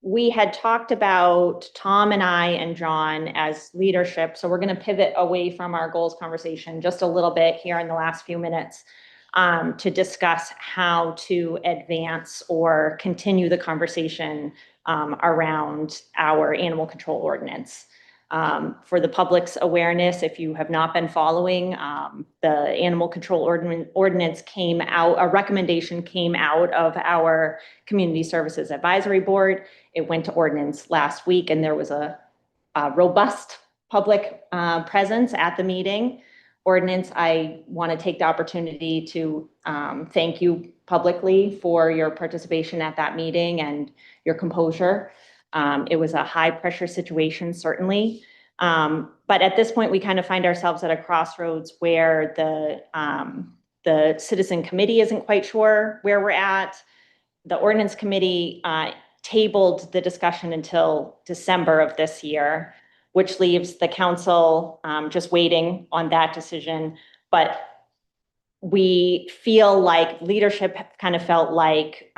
we had talked about Tom and I and John as leadership. So we're going to pivot away from our goals conversation just a little bit here in the last few minutes, to discuss how to advance or continue the conversation around our animal control ordinance. For the public's awareness, if you have not been following, the animal control ordinance came out, a recommendation came out of our Community Services Advisory Board. It went to ordinance last week, and there was a robust public presence at the meeting. Ordinance, I want to take the opportunity to thank you publicly for your participation at that meeting and your composure. It was a high pressure situation, certainly. But at this point, we kind of find ourselves at a crossroads where the citizen committee isn't quite sure where we're at. The ordinance committee tabled the discussion until December of this year, which leaves the council just waiting on that decision. But we feel like leadership kind of felt like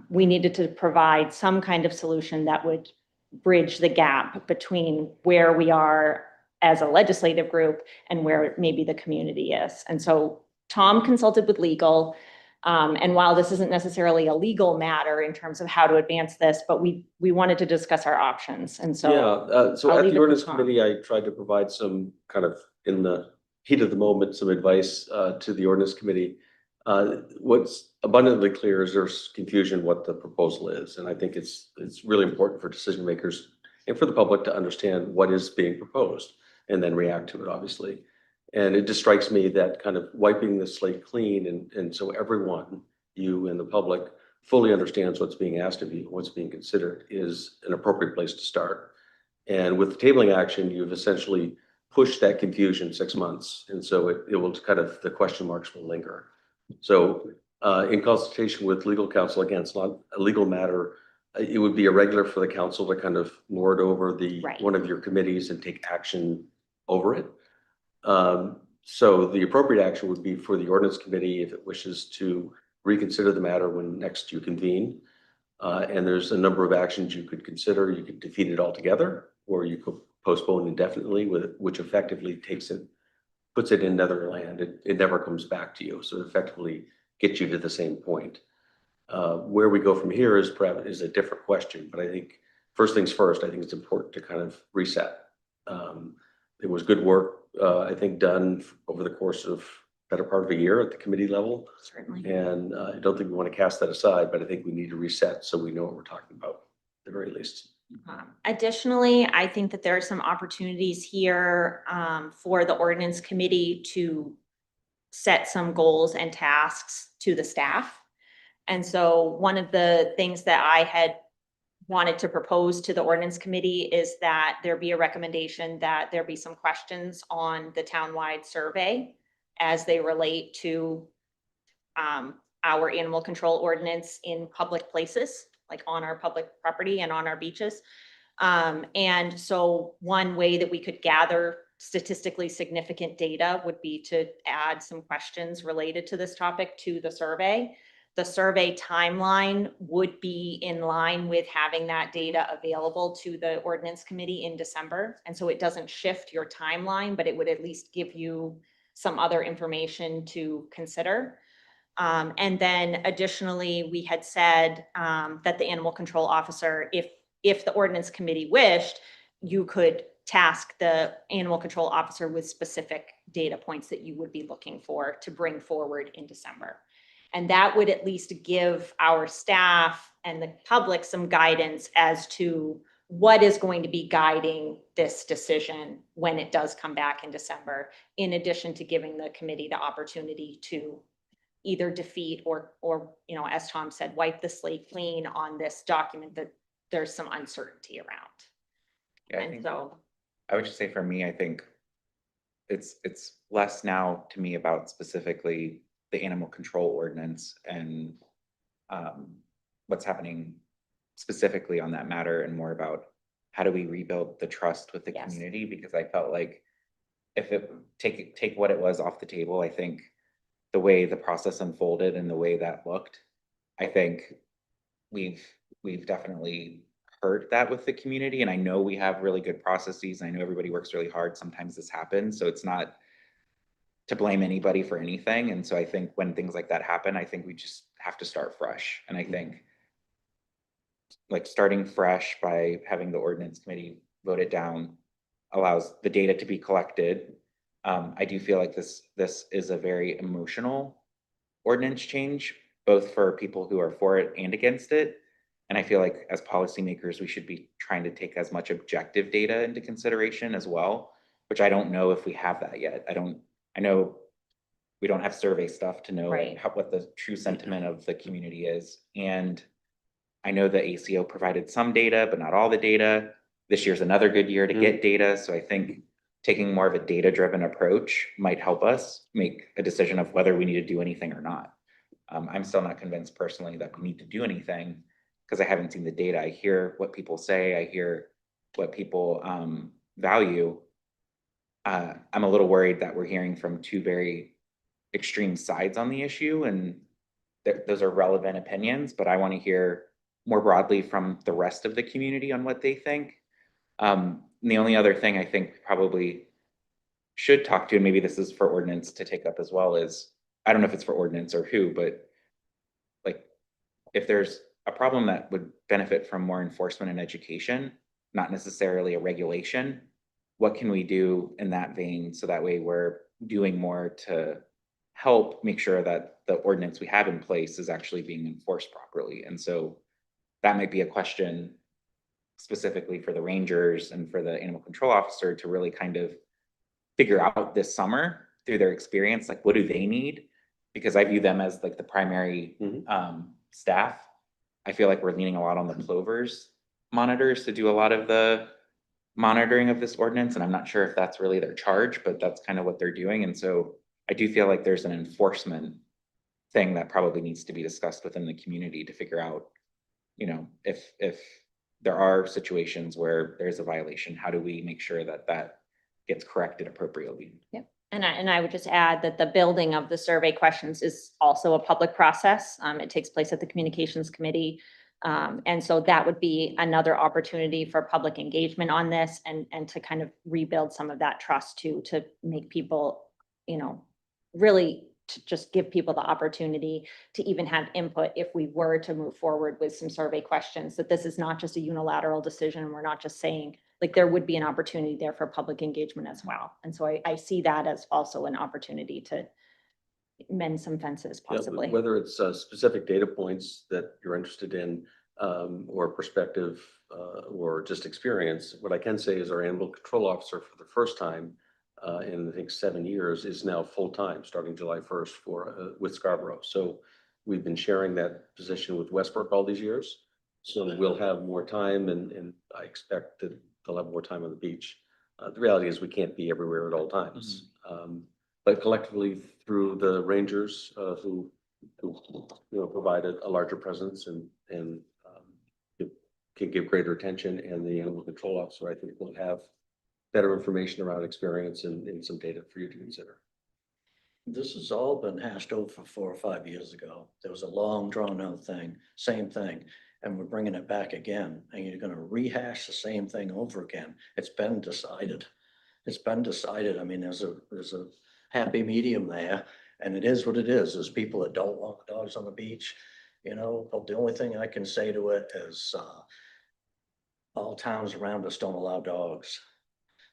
we needed to provide some kind of solution that would bridge the gap between where we are as a legislative group and where maybe the community is. And so Tom consulted with legal. And while this isn't necessarily a legal matter in terms of how to advance this, but we wanted to discuss our options. And so So I'll at leave it the to ordinance Tom. committee, I tried to provide some kind of, in the heat of the moment, some advice to the ordinance committee. What's abundantly clear is there's confusion what the proposal is. And I think it's really important for decision makers and for the public to understand what is being proposed and then react to it, obviously. And it just strikes me that kind of wiping the slate clean and so everyone, you and the public, fully understands what's being asked of you, what's being considered is an appropriate place to start. And with the tabling action, you've essentially pushed that confusion 6 months. And so it will kind of, the question marks will linger. So in consultation with legal counsel, again, it's not a legal matter. It would be irregular for the council to kind of lord over Right. one of your committees and take action over it. So the appropriate action would be for the ordinance committee, if it wishes to reconsider the matter when next you convene. And there's a number of actions you could consider. You could defeat it altogether, or you could postpone indefinitely, which effectively puts it in Netherland. It never comes back to you. So it effectively gets you to the same point. Where we go from here is a different question, but I think first things first, I think it's important to kind of reset. It was good work, I think, done over the course of better part of a year at the committee level. Certainly. And I don't think we want to cast that aside, but I think we need to reset so we know what we're talking about at the very least. Additionally, I think that there are some opportunities here for the ordinance committee to set some goals and tasks to the staff. And so one of the things that I had wanted to propose to the ordinance committee is that there be a recommendation that there be some questions on the townwide survey as they relate to our animal control ordinance in public places, like on our public property and on our beaches. And so one way that we could gather statistically significant data would be to add some questions related to this topic to the survey. The survey timeline would be in line with having that data available to the ordinance committee in December. And so it doesn't shift your timeline, but it would at least give you some other information to consider. And then additionally, we had said that the animal control officer, if the ordinance committee wished, you could task the animal control officer with specific data points that you would be looking for to bring forward in December. And that would at least give our staff and the public some guidance as to what is going to be guiding this decision when it does come back in December, in addition to giving the committee the opportunity to either defeat or, you know, as Tom said, wipe the slate clean on this document that there's some uncertainty around. Yeah, I And think, so, I would just say for me, I think it's less now to me about specifically the animal control ordinance and what's happening specifically on that matter, and more about how do we rebuild the trust with the Yes. community? Because I felt like if it take what it was off the table, I think the way the process unfolded and the way that looked, I think we've definitely heard that with the community. And I know we have really good processes. I know everybody works really hard. Sometimes this happens. So it's not to blame anybody for anything. And so I think when things like that happen, I think we just have to start fresh. And I think like starting fresh by having the ordinance committee vote it down allows the data to be collected. I do feel like this is a very emotional ordinance change, both for people who are for it and against it. And I feel like as policymakers, we should be trying to take as much objective data into consideration as well, which I don't know if we have that yet. I know we don't have survey stuff to know Right. what the true sentiment of the community is. And I know the ACO provided some data, but not all the data. This year's another good year to get data. So I think taking more of a data-driven approach might help us make a decision of whether we need to do anything or not. I'm still not convinced personally that we need to do anything because I haven't seen the data. I hear what people say. I hear what people value. I'm a little worried that we're hearing from two very extreme sides on the issue, and those are relevant opinions, but I want to hear more broadly from the rest of the community on what they think. The only other thing I think probably should talk to, and maybe this is for ordinance to take up as well, is I don't know if it's for ordinance or who, but like if there's a problem that would benefit from more enforcement and education, not necessarily a regulation, what can we do in that vein so that way we're doing more to help make sure that the ordinance we have in place is actually being enforced properly? And so that might be a question specifically for the rangers and for the animal control officer to really kind of figure out this summer through their experience, like what do they need? Because I view them as like the primary staff I feel like we're leaning a lot on the Plovers monitors to do a lot of the monitoring of this ordinance, and I'm not sure if that's really their charge, but that's kind of what they're doing. And so I do feel like there's an enforcement thing that probably needs to be discussed within the community to figure out, if there are situations where there's a violation, how do we make sure that that gets corrected appropriately? And I would just add that the building of the survey questions is also a public process. It takes place at the Communications Committee. And so that would be another opportunity for public engagement on this and to kind of rebuild some of that trust too, to make people, really to just give people the opportunity to even have input if we were to move forward with some survey questions, that this is not just a unilateral decision. We're not just saying, like, there would be an opportunity there for public engagement as well. And so I see that as also an opportunity to mend some fences Yeah, possibly. whether it's specific data points that you're interested in, or perspective, or just experience, what I can say is our animal control officer for the first time in I think 7 years is now full-time, starting July 1st with Scarborough. So we've been sharing that position with Westbrook all these years. So we'll have more time, and I expect that they'll have more time on the beach. The reality is we can't be everywhere at all times. But collectively through the rangers who provide a larger presence and can give greater attention, and the animal control officer, I think, will have better information around experience and some data for you to consider. This has all been hashed over 4 or 5 years ago. There was a long drawn out thing, same thing. And we're bringing it back again, and you're gonna rehash the same thing over again. It's been decided. It's been decided. I mean, there's a happy medium there, and it is what it is. There's people that don't want dogs on the beach, but the only thing I can say to it is, all towns around us don't allow dogs.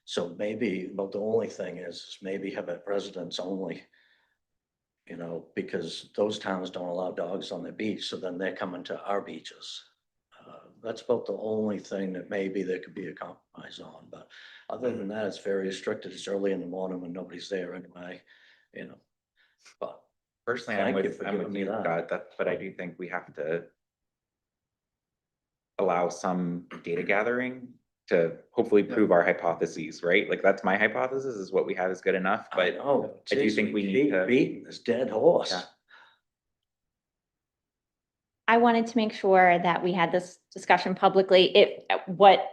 So maybe, but the only thing is maybe have it residents only. Because those towns don't allow dogs on the beach, so then they're coming to our beaches. That's about the only thing that maybe there could be a compromise on, but other than that, it's very restricted. It's early in the morning when nobody's there anyway, But Personally, Thank you I'm for with giving me you, that. Scott, but I do think we have to allow some data gathering to hopefully prove our hypotheses, right? Like, that's my hypothesis, is what we have is good enough, but I do think we need keep to. beating this dead horse. Yeah. I wanted to make sure that we had this discussion publicly.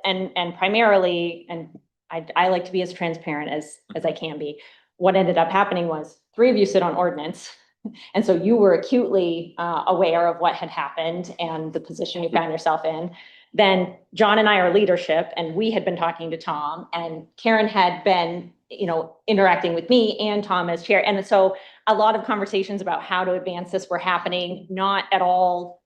And primarily, and I like to be as transparent as I can be. What ended up happening was 3 of you sit on ordinance. And so you were acutely aware of what had happened and the position you found yourself in. Then John and I are leadership, and we had been talking to Tom, and Karen had been, interacting with me and Tom as chair. And so a lot of conversations about how to advance this were happening, not at all,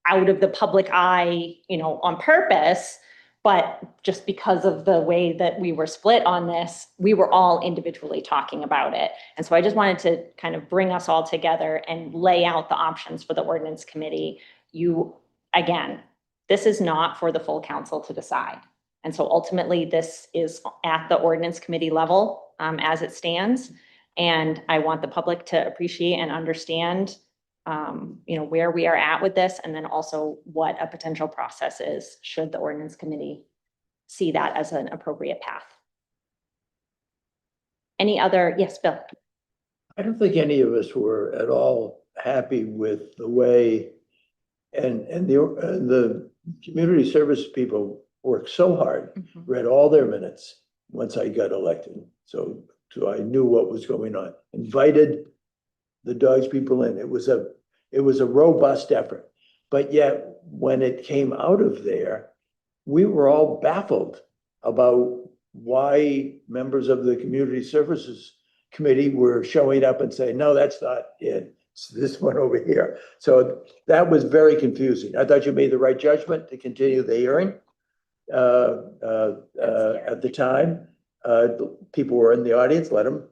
out of the public eye, on purpose, but just because of the way that we were split on this, we were all individually talking about it. And so I just wanted to kind of bring us all together and lay out the options for the ordinance committee. Again, this is not for the full council to decide. And so ultimately, this is at the ordinance committee level as it stands. And I want the public to appreciate and understand where we are at with this, and then also what a potential process is should the ordinance committee see that as an appropriate path. Yes, Bill? I don't think any of us were at all happy with the way, and the community service people worked so hard, read all their minutes once I got elected. So I knew what was going on, invited the dogs people in. It was a robust effort, but yet when it came out of there, we were all baffled about why members of the community services committee were showing up and saying, no, that's not it. It's this one over here. So that was very confusing. I thought you made the right judgment to continue the hearing at the time. People were in the audience, let them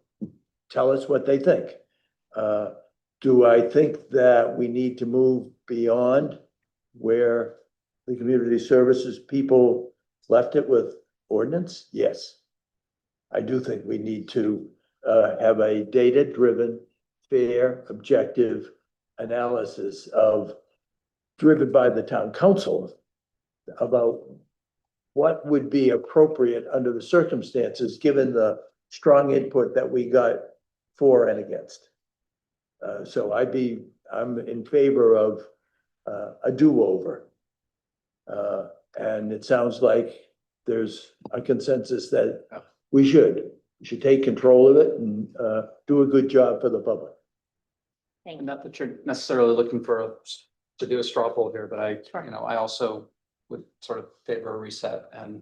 tell us what they think. Do I think that we need to move beyond where the community services people left it with ordinance? Yes. I do think we need to have a data-driven, fair, objective analysis of driven by the town council about what would be appropriate under the circumstances, given the strong input that we got for and against. So I'm in favor of a do-over. And it sounds like there's a consensus that we should take control of it and do a good job for the public. Thank you. Not that you're necessarily looking to do a straw poll here, but Sure. I also would sort of favor a reset and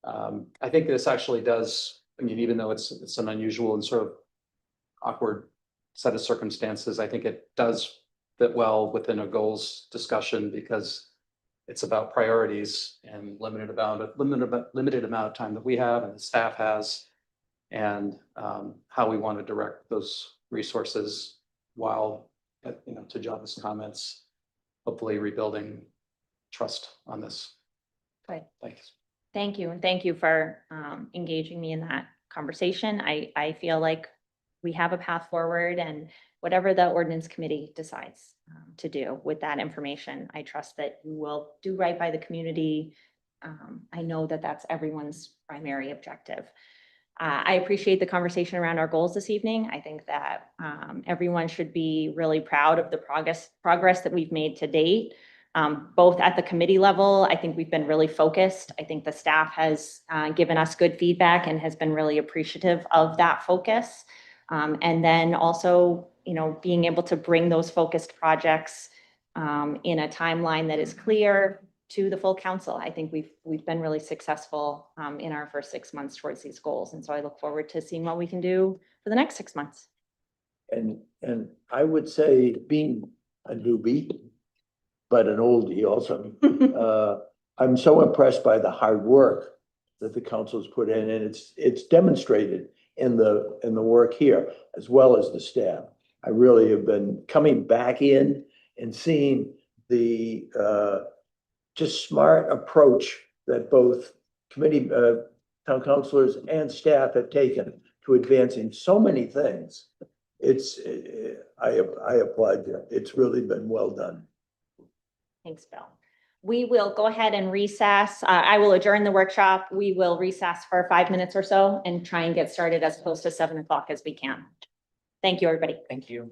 I think this actually does, I mean, even though it's an unusual and sort of awkward set of circumstances, I think it does fit well within a goals discussion because it's about priorities and limited amount of time that we have and the staff has and how we want to direct those resources while, to John's comments, hopefully rebuilding trust on this. Good. Thanks. Thank you, and thank you for engaging me in that conversation. I feel like we have a path forward and whatever the ordinance committee decides to do with that information, I trust that you will do right by the community. I know that that's everyone's primary objective. I appreciate the conversation around our goals this evening. I think that everyone should be really proud of the progress that we've made to date. Both at the committee level, I think we've been really focused. I think the staff has given us good feedback and has been really appreciative of that focus. And then also, being able to bring those focused projects in a timeline that is clear to the full council. I think we've been really successful in our first 6 months towards these goals. And so I look forward to seeing what we can do for the next 6 months. And I would say, being a newbie, but an oldie also, I'm so impressed by the hard work that the council's put in, and it's demonstrated in the work here, as well as the staff. I really have been coming back in and seeing the just smart approach that both committee, town councilors and staff have taken to advancing so many things. I applaud you. It's really been well done. Thanks, Bill. We will go ahead and recess. I will adjourn the workshop. We will recess for 5 minutes or so and try and get started as close to 7 o'clock as we can. Thank you, everybody. Thank you.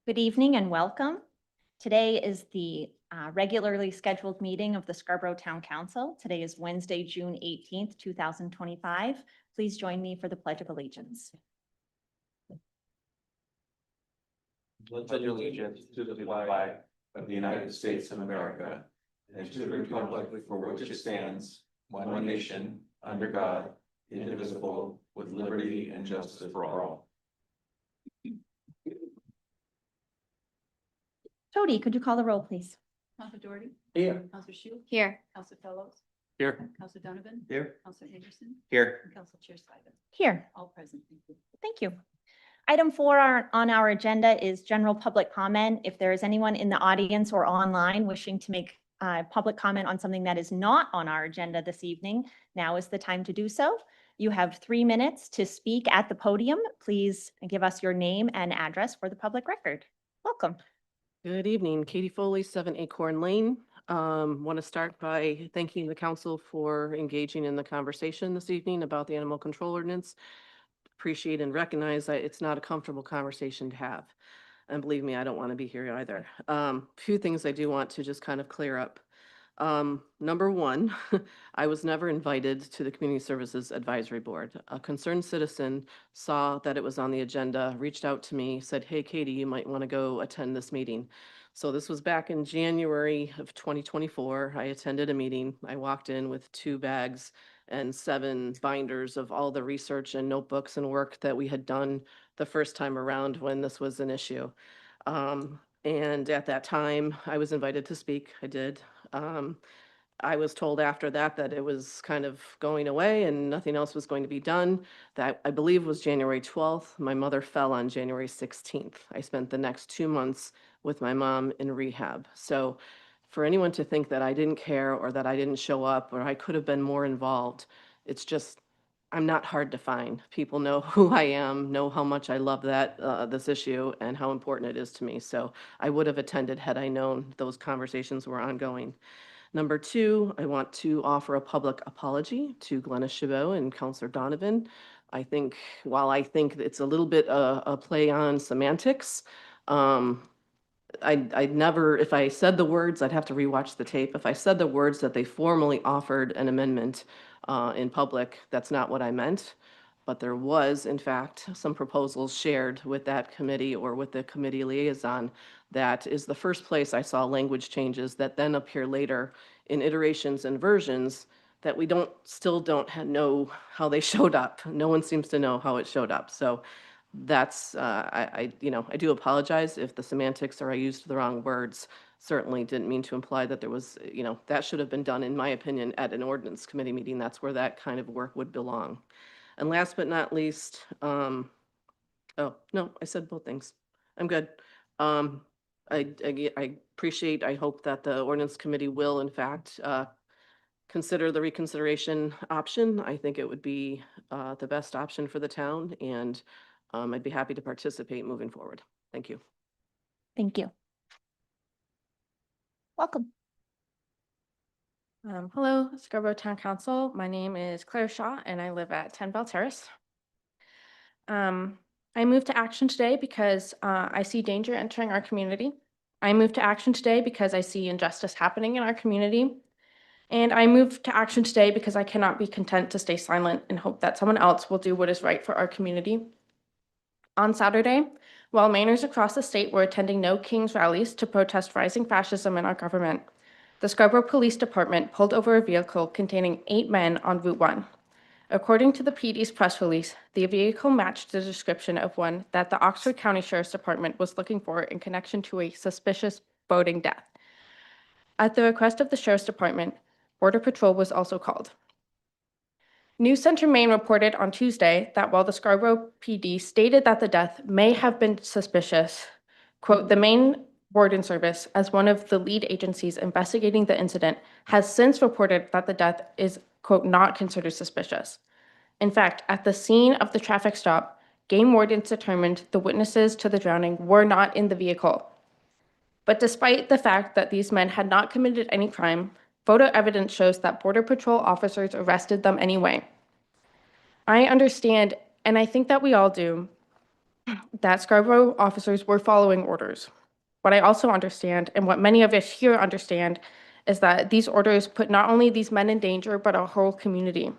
Good evening and welcome. Today is the regularly scheduled meeting of the Scarborough Town Council. Today is Wednesday, June 18th, 2025. Please join me for the Pledge of Allegiance. Pledge allegiance to the flag of the United States of America and to the republic for which it stands, one nation, under God, indivisible, with liberty and justice for all. Jody, could you call the roll, please? Counselor Doherty. Here. Counselor Shu. Here. Counselor Fellows. Here. Counselor Donovan. Here. Counselor Henderson. Here. And Counselor Chair Schreiber. Here. All present. Thank you. Thank you. Item 4 on our agenda is general public comment. If there is anyone in the audience or online wishing to make public comment on something that is not on our agenda this evening, now is the time to do so. You have 3 minutes to speak at the podium. Please give us your name and address for the public record. Welcome. Good evening, Katie Foley, 7 Acorn Lane. Want to start by thanking the council for engaging in the conversation this evening about the animal control ordinance. Appreciate and recognize that it's not a comfortable conversation to have. And believe me, I don't want to be here either. Few things I do want to just kind of clear up. Number one, I was never invited to the Community Services Advisory Board. A concerned citizen saw that it was on the agenda, reached out to me, said, "Hey, Katie, you might want to go attend this meeting." So this was back in January of 2024. I attended a meeting. I walked in with 2 bags and 7 binders of all the research and notebooks and work that we had done the first time around when this was an issue. And at that time, I was invited to speak. I did. I was told after that that it was kind of going away and nothing else was going to be done. That I believe was January 12th. My mother fell on January 16th. I spent the next 2 months with my mom in rehab. So for anyone to think that I didn't care or that I didn't show up or I could have been more involved, it's just, I'm not hard to find. People know who I am, know how much I love this issue and how important it is to me. So I would have attended had I known those conversations were ongoing. Number 2, I want to offer a public apology to Glennis Chabot and Counselor Donovan. I think, while I think it's a little bit a play on semantics, I'd never, if I said the words, I'd have to rewatch the tape. If I said the words that they formally offered an amendment in public, that's not what I meant. But there was, in fact, some proposals shared with that committee or with the committee liaison. That is the first place I saw language changes that then appear later in iterations and versions that we still don't know how they showed up. No one seems to know how it showed up. So that's, I do apologize if the semantics or I used the wrong words. Certainly didn't mean to imply that there was, that should have been done, in my opinion, at an ordinance committee meeting. That's where that kind of work would belong. And last but not least, oh, no, I said both things. I'm good. I appreciate, I hope that the ordinance committee will, in fact, consider the reconsideration option. I think it would be the best option for the town, and I'd be happy to participate moving forward. Thank you. Thank you. Welcome. Hello, Scarborough Town Council. My name is Claire Shaw and I live at 10 Bell Terrace. I moved to action today because I see danger entering our community. I moved to action today because I see injustice happening in our community. And I moved to action today because I cannot be content to stay silent and hope that someone else will do what is right for our community. On Saturday, while Mainers across the state were attending No Kings rallies to protest rising fascism in our government, the Scarborough Police Department pulled over a vehicle containing 8 men on Route 1. According to the PD's press release, the vehicle matched the description of one that the Oxford County Sheriff's Department was looking for in connection to a suspicious boating death. At the request of the Sheriff's Department, Border Patrol was also called. News Center Maine reported on Tuesday that while the Scarborough PD stated that the death may have been suspicious, quote, the Maine Warden Service, as one of the lead agencies investigating the incident, has since reported that the death is, quote, not considered suspicious. In fact, at the scene of the traffic stop, game wardens determined the witnesses to the drowning were not in the vehicle. But despite the fact that these men had not committed any crime, photo evidence shows that Border Patrol officers arrested them anyway. I understand, and I think that we all do, that Scarborough officers were following orders. What I also understand, and what many of us here understand, is that these orders put not only these men in danger, but our whole community.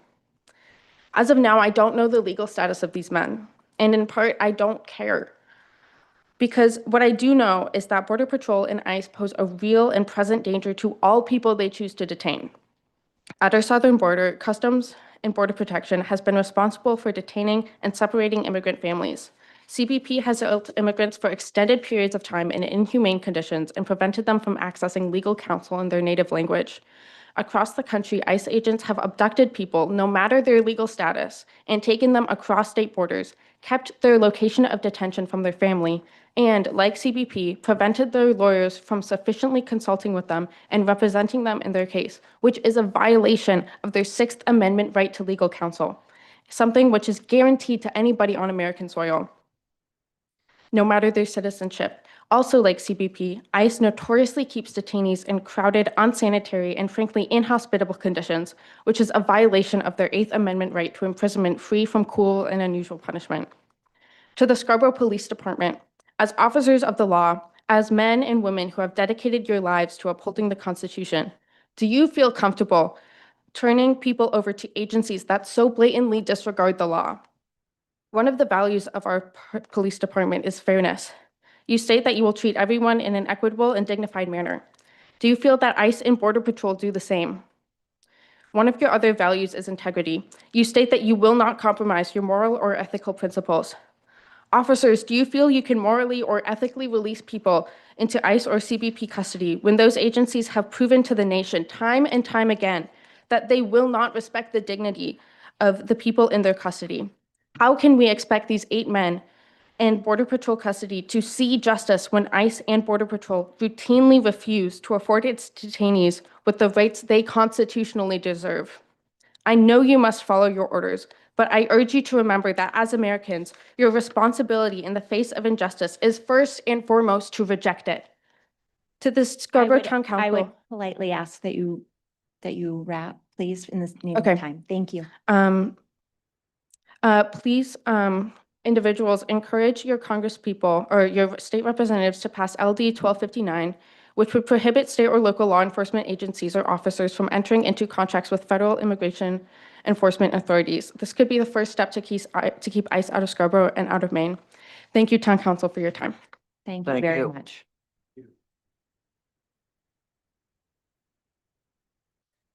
As of now, I don't know the legal status of these men, and in part, I don't care. Because what I do know is that Border Patrol and ICE pose a real and present danger to all people they choose to detain. At our southern border, Customs and Border Protection has been responsible for detaining and separating immigrant families. CBP has held immigrants for extended periods of time in inhumane conditions and prevented them from accessing legal counsel in their native language. Across the country, ICE agents have abducted people, no matter their legal status, and taken them across state borders, kept their location of detention from their family, and, like CBP, prevented their lawyers from sufficiently consulting with them and representing them in their case, which is a violation of their Sixth Amendment right to legal counsel, something which is guaranteed to anybody on American soil, no matter their citizenship. Also, like CBP, ICE notoriously keeps detainees in crowded, unsanitary, and frankly inhospitable conditions, which is a violation of their Eighth Amendment right to imprisonment free from cruel and unusual punishment. To the Scarborough Police Department, as officers of the law, as men and women who have dedicated your lives to upholding the Constitution, do you feel comfortable turning people over to agencies that so blatantly disregard the law? One of the values of our police department is fairness. You state that you will treat everyone in an equitable and dignified manner. Do you feel that ICE and Border Patrol do the same? One of your other values is integrity. You state that you will not compromise your moral or ethical principles. Officers, do you feel you can morally or ethically release people into ICE or CBP custody when those agencies have proven to the nation time and time again that they will not respect the dignity of the people in their custody? How can we expect these 8 men in Border Patrol custody to see justice when ICE and Border Patrol routinely refuse to afford its detainees with the rights they constitutionally deserve? I know you must follow your orders, but I urge you to remember that as Americans, your responsibility in the face of injustice is first and foremost to reject it. To the Scarborough Town I would Council, politely ask that you wrap, please, in this name Okay. of time. Thank you. please, individuals, encourage your congresspeople or your state representatives to pass LD 1259, which would prohibit state or local law enforcement agencies or officers from entering into contracts with federal immigration enforcement authorities. This could be the first step to keep ICE out of Scarborough and out of Maine. Thank you, Town Council, for your time. Thank you Thank very you. much.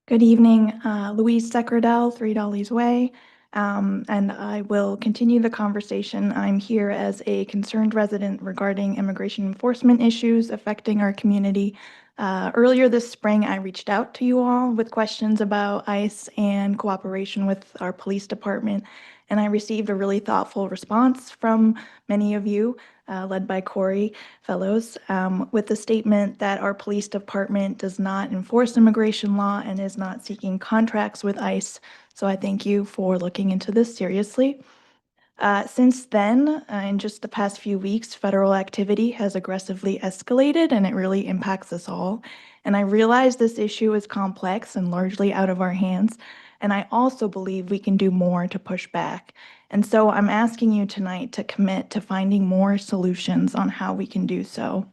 Good evening, Louise Secredell, 3 Dolly's Way, and I will continue the conversation. I'm here as a concerned resident regarding immigration enforcement issues affecting our community. Earlier this spring, I reached out to you all with questions about ICE and cooperation with our police department, and I received a really thoughtful response from many of you, led by Corey Fellows, with the statement that our police department does not enforce immigration law and is not seeking contracts with ICE. So I thank you for looking into this seriously. Since then, in just the past few weeks, federal activity has aggressively escalated and it really impacts us all. And I realize this issue is complex and largely out of our hands. And I also believe we can do more to push back. And so I'm asking you tonight to commit to finding more solutions on how we can do so.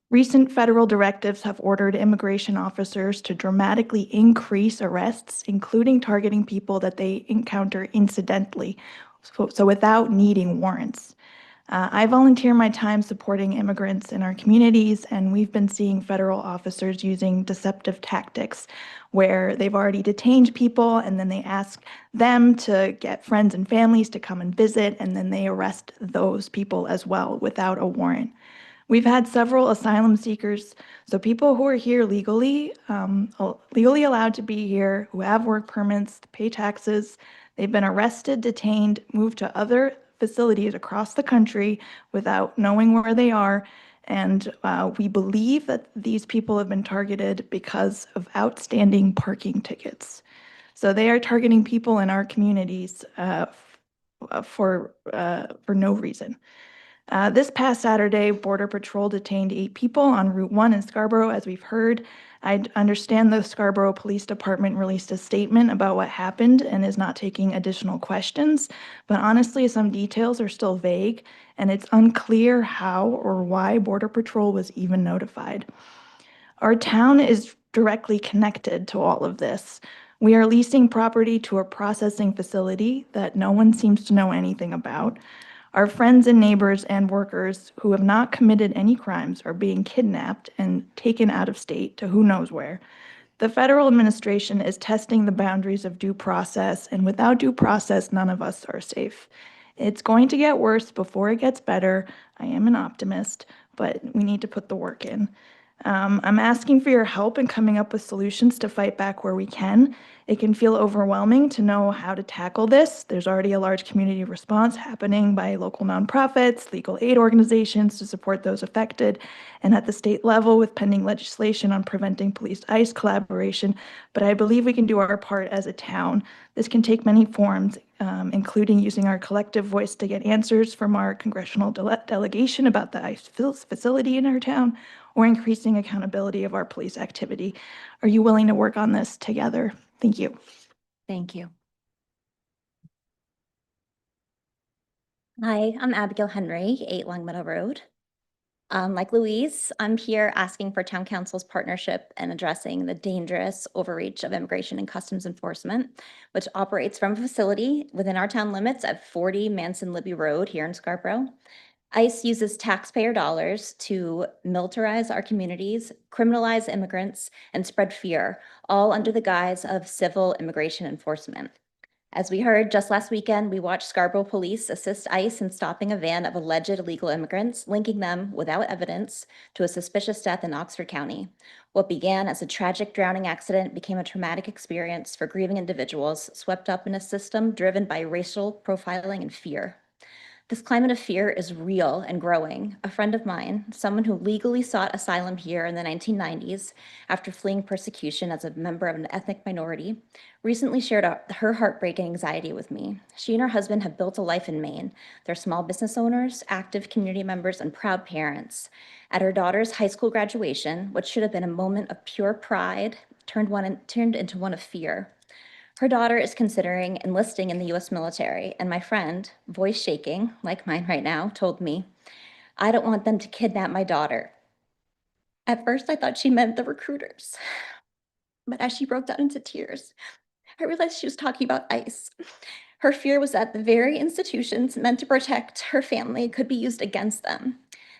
Recent federal directives have ordered immigration officers to dramatically increase arrests, including targeting people that they encounter incidentally, so without needing warrants. I volunteer my time supporting immigrants in our communities, and we've been seeing federal officers using deceptive tactics where they've already detained people and then they ask them to get friends and families to come and visit, and then they arrest those people as well without a warrant. We've had several asylum seekers, so people who are here legally, legally allowed to be here, who have work permits, pay taxes. They've been arrested, detained, moved to other facilities across the country without knowing where they are. And we believe that these people have been targeted because of outstanding parking tickets. So they are targeting people in our communities for no reason. This past Saturday, Border Patrol detained 8 people on Route 1 in Scarborough, as we've heard. I understand the Scarborough Police Department released a statement about what happened and is not taking additional questions. But honestly, some details are still vague, and it's unclear how or why Border Patrol was even notified. Our town is directly connected to all of this. We are leasing property to a processing facility that no one seems to know anything about. Our friends and neighbors and workers who have not committed any crimes are being kidnapped and taken out of state to who knows where. The federal administration is testing the boundaries of due process, and without due process, none of us are safe. It's going to get worse before it gets better. I am an optimist, but we need to put the work in. I'm asking for your help in coming up with solutions to fight back where we can. It can feel overwhelming to know how to tackle this. There's already a large community response happening by local nonprofits, legal aid organizations to support those affected, and at the state level with pending legislation on preventing police-ICE collaboration. But I believe we can do our part as a town. This can take many forms, including using our collective voice to get answers from our congressional delegation about the ICE facility in our town, or increasing accountability of our police activity. Are you willing to work on this together? Thank you. Thank you. Hi, I'm Abigail Henry, 8 Longmeadow Road. Like Louise, I'm here asking for town council's partnership in addressing the dangerous overreach of Immigration and Customs Enforcement, which operates from a facility within our town limits at 40 Manson Libby Road here in Scarborough. ICE uses taxpayer dollars to militarize our communities, criminalize immigrants, and spread fear, all under the guise of civil immigration enforcement. As we heard just last weekend, we watched Scarborough police assist ICE in stopping a van of alleged illegal immigrants, linking them without evidence to a suspicious death in Oxford County. What began as a tragic drowning accident became a traumatic experience for grieving individuals swept up in a system driven by racial profiling and fear. This climate of fear is real and growing. A friend of mine, someone who legally sought asylum here in the 1990s after fleeing persecution as a member of an ethnic minority, recently shared her heartbreak and anxiety with me. She and her husband have built a life in Maine. They're small business owners, active community members, and proud parents. At her daughter's high school graduation, what should have been a moment of pure pride turned into one of fear. Her daughter is considering enlisting in the US military, and my friend, voice shaking, like mine right now, told me, "I don't want them to kidnap my daughter." At first, I thought she meant the recruiters. But as she broke down into tears, I realized she was talking about ICE. Her fear was that the very institutions meant to protect her family could be used against them.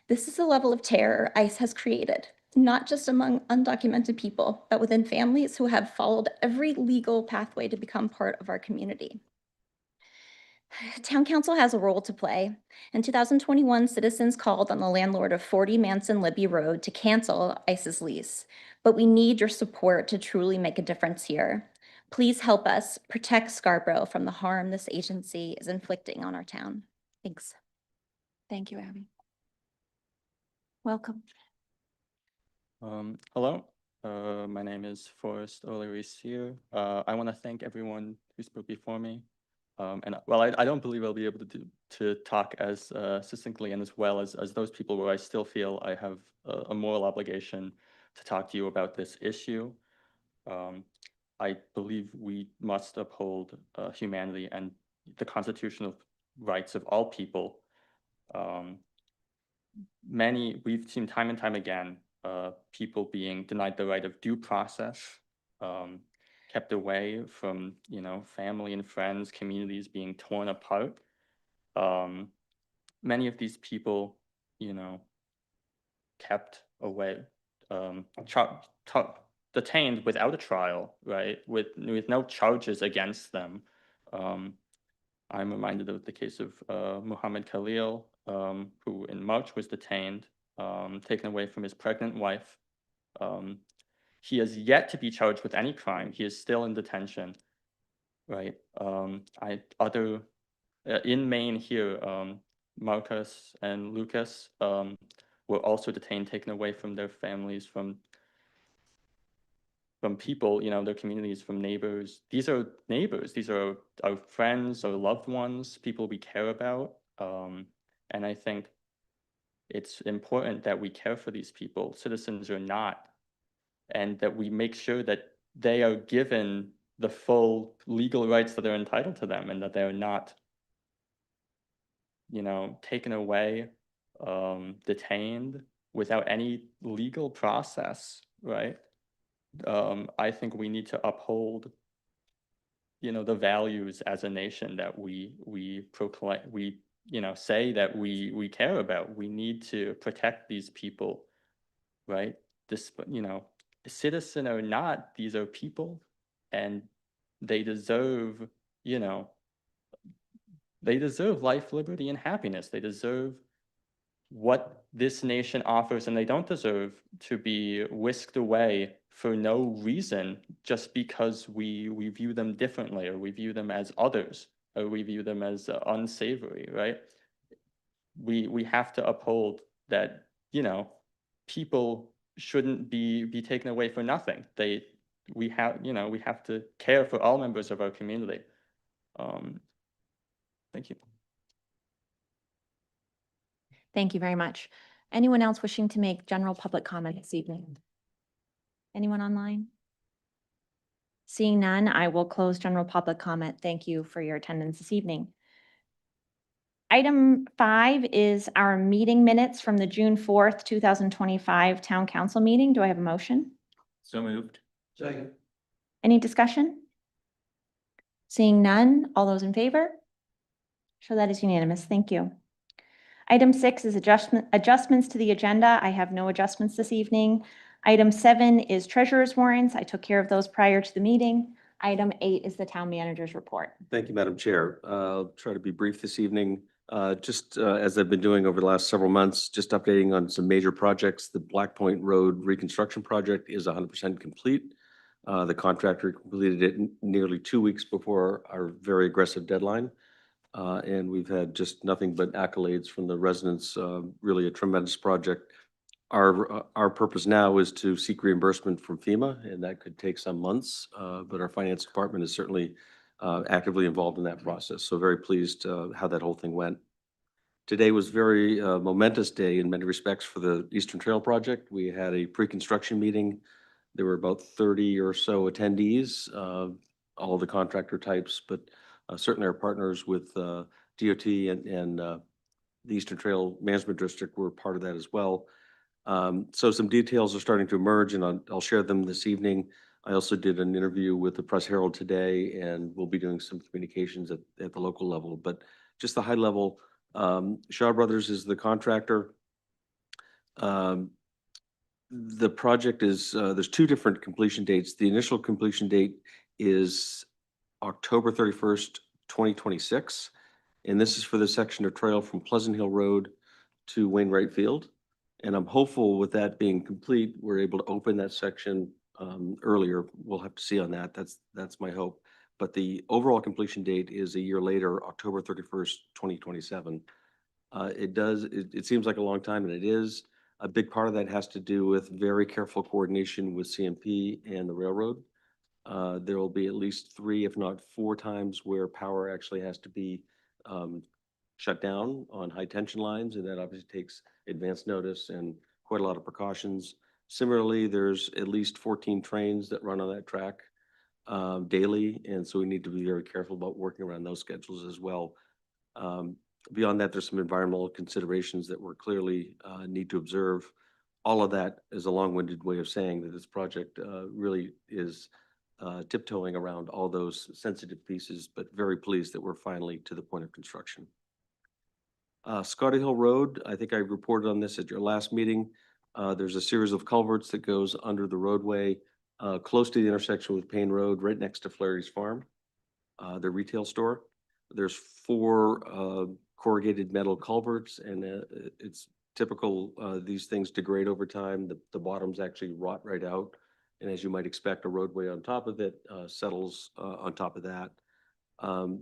This is the level of terror ICE has created, not just among undocumented people, but within families who have followed every legal pathway to become part of our community. Town council has a role to play. In 2021, citizens called on the landlord of 40 Manson Libby Road to cancel ICE's lease, but we need your support to truly make a difference here. Please help us protect Scarborough from the harm this agency is inflicting on our town. Thanks. Thank you, Abby. Welcome. Hello, my name is Forrest O'Leary here. I want to thank everyone who spoke before me. I don't believe I'll be able to talk as succinctly and as well as those people where I still feel I have a moral obligation to talk to you about this issue. I believe we must uphold humanity and the constitutional rights of all people. We've seen time and time again people being denied the right of due process, kept away from, family and friends, communities being torn apart. Many of these people, kept away, detained without a trial, right? With no charges against them. I'm reminded of the case of Muhammad Khalil, who in March was detained, taken away from his pregnant wife. He has yet to be charged with any crime. He is still in detention, right? In Maine here, Marcus and Lucas were also detained, taken away from their families, from people, their communities, from neighbors. These are neighbors. These are our friends, our loved ones, people we care about. And I think It's important that we care for these people. Citizens are not. And that we make sure that they are given the full legal rights that are entitled to them and that they're not, taken away, detained without any legal process, right? I think we need to uphold, the values as a nation that we proclaim, say that we care about. We need to protect these people, right? This, citizen or not, these are people, and they deserve, they deserve life, liberty, and happiness. They deserve what this nation offers, and they don't deserve to be whisked away for no reason just because we view them differently, or we view them as others, or we view them as unsavory, right? We have to uphold that, people shouldn't be taken away for nothing. We have to care for all members of our community. Thank you. Thank you very much. Anyone else wishing to make general public comment this evening? Anyone online? Seeing none, I will close general public comment. Thank you for your attendance this evening. Item 5 is our meeting minutes from the June 4th, 2025 Town Council meeting. Do I have a motion? So moved. Second. Any discussion? Seeing none, all those in favor? Sure, that is unanimous. Thank you. Item 6 is adjustments to the agenda. I have no adjustments this evening. Item 7 is treasurer's warrants. I took care of those prior to the meeting. Item 8 is the town manager's report. Thank you, Madam Chair. I'll try to be brief this evening. Just as I've been doing over the last several months, just updating on some major projects. The Black Point Road reconstruction project is 100% complete. The contractor completed it nearly 2 weeks before our very aggressive deadline. And we've had just nothing but accolades from the residents. Really a tremendous project. Our purpose now is to seek reimbursement from FEMA, and that could take some months, but our finance department is certainly actively involved in that process. So very pleased how that whole thing went. Today was very momentous day in many respects for the Eastern Trail project. We had a pre-construction meeting. There were about 30 or so attendees, all the contractor types, but certainly our partners with DOT and the Eastern Trail Management District were part of that as well. So some details are starting to emerge, and I'll share them this evening. I also did an interview with the Press Herald today, and we'll be doing some communications at the local level. But just the high level, Shaw Brothers is the contractor. The project is, there's 2 different completion dates. The initial completion date is October 31st, 2026. And this is for the section of trail from Pleasant Hill Road to Wainwright Field. And I'm hopeful with that being complete, we're able to open that section earlier. We'll have to see on that. That's my hope. But the overall completion date is a year later, October 31st, 2027. It seems like a long time, and it is. A big part of that has to do with very careful coordination with CMP and the railroad. There will be at least 3, if not 4 times where power actually has to be shut down on high tension lines, and that obviously takes advance notice and quite a lot of precautions. Similarly, there's at least 14 trains that run on that track daily, and so we need to be very careful about working around those schedules as well. Beyond that, there's some environmental considerations that we're clearly need to observe. All of that is a long-winded way of saying that this project really is tiptoeing around all those sensitive pieces, but very pleased that we're finally to the point of construction. Scotty Hill Road, I think I reported on this at your last meeting. There's a series of culverts that goes under the roadway close to the intersection with Payne Road, right next to Flaherty's Farm, the retail store. There's 4 corrugated metal culverts, and it's typical these things degrade over time. The bottoms actually rot right out. And as you might expect, a roadway on top of it settles on top of that.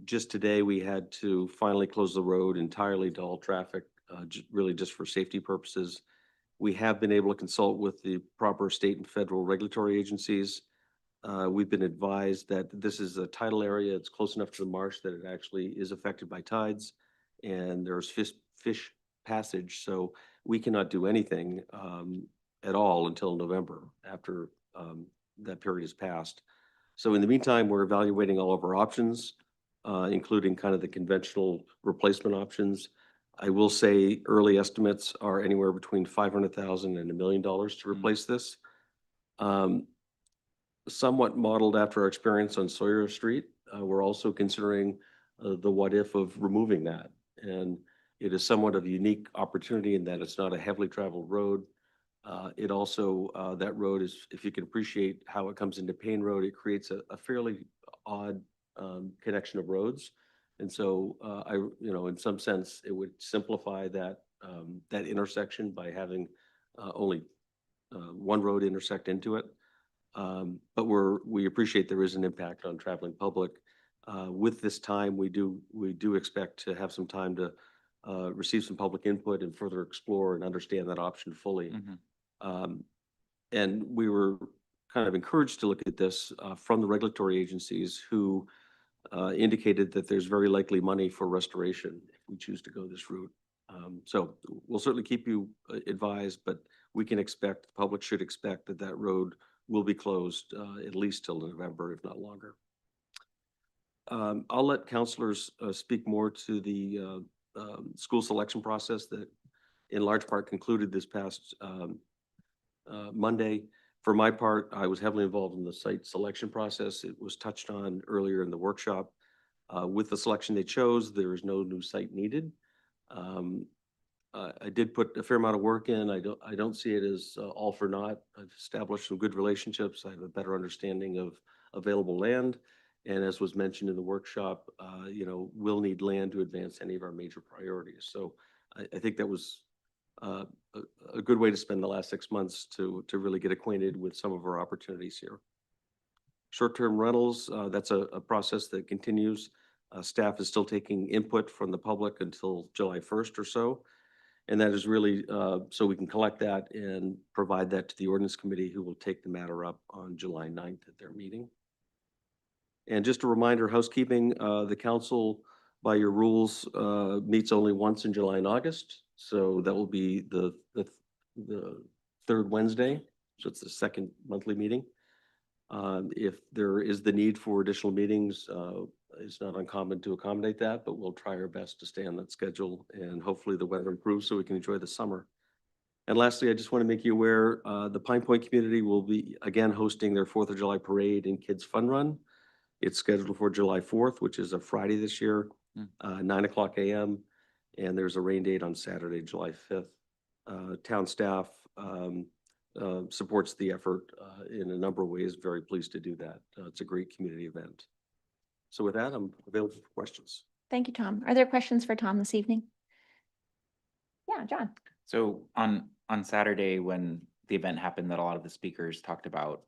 Just today, we had to finally close the road entirely to all traffic, really just for safety purposes. We have been able to consult with the proper state and federal regulatory agencies. We've been advised that this is a tidal area. It's close enough to the marsh that it actually is affected by tides. And there's fish passage, so we cannot do anything at all until November after that period is passed. So in the meantime, we're evaluating all of our options, including kind of the conventional replacement options. I will say early estimates are anywhere between $500,000 and $1 million to replace this. Somewhat modeled after our experience on Sawyer Street, we're also considering the what if of removing that. And it is somewhat of a unique opportunity in that it's not a heavily traveled road. It also, that road is, if you can appreciate how it comes into Payne Road, it creates a fairly odd connection of roads. And so in some sense, it would simplify that intersection by having only one road intersect into it. But we appreciate there is an impact on traveling public. With this time, we do expect to have some time to receive some public input and further explore and understand that option fully. And we were kind of encouraged to look at this from the regulatory agencies who indicated that there's very likely money for restoration if we choose to go this route. So we'll certainly keep you advised, but we can expect, the public should expect that road will be closed at least till November, if not longer. I'll let counselors speak more to the school selection process that in large part concluded this past Monday. For my part, I was heavily involved in the site selection process. It was touched on earlier in the workshop. With the selection they chose, there is no new site needed. I did put a fair amount of work in. I don't see it as all for naught. I've established some good relationships. I have a better understanding of available land. And as was mentioned in the workshop, we'll need land to advance any of our major priorities. So I think that was a good way to spend the last 6 months to really get acquainted with some of our opportunities here. Short-term rentals, that's a process that continues. Staff is still taking input from the public until July 1st or so. And that is really so we can collect that and provide that to the ordinance committee, who will take the matter up on July 9th at their meeting. And just a reminder, housekeeping, the council, by your rules, meets only once in July and August. So that will be the third Wednesday. So it's the second monthly meeting. If there is the need for additional meetings, it's not uncommon to accommodate that, but we'll try our best to stay on that schedule, and hopefully the weather improves so we can enjoy the summer. And lastly, I just want to make you aware, the Pine Point community will be again hosting their 4th of July parade and kids fun run. It's scheduled for July 4th, which is a Friday this year, 9:00 a.m. And there's a rain date on Saturday, July 5th. Town staff supports the effort in a number of ways. Very pleased to do that. It's a great community event. So with that, I'm available for questions. Thank you, Tom. Are there questions for Tom this evening? Yeah, John. So on Saturday, when the event happened that a lot of the speakers talked about,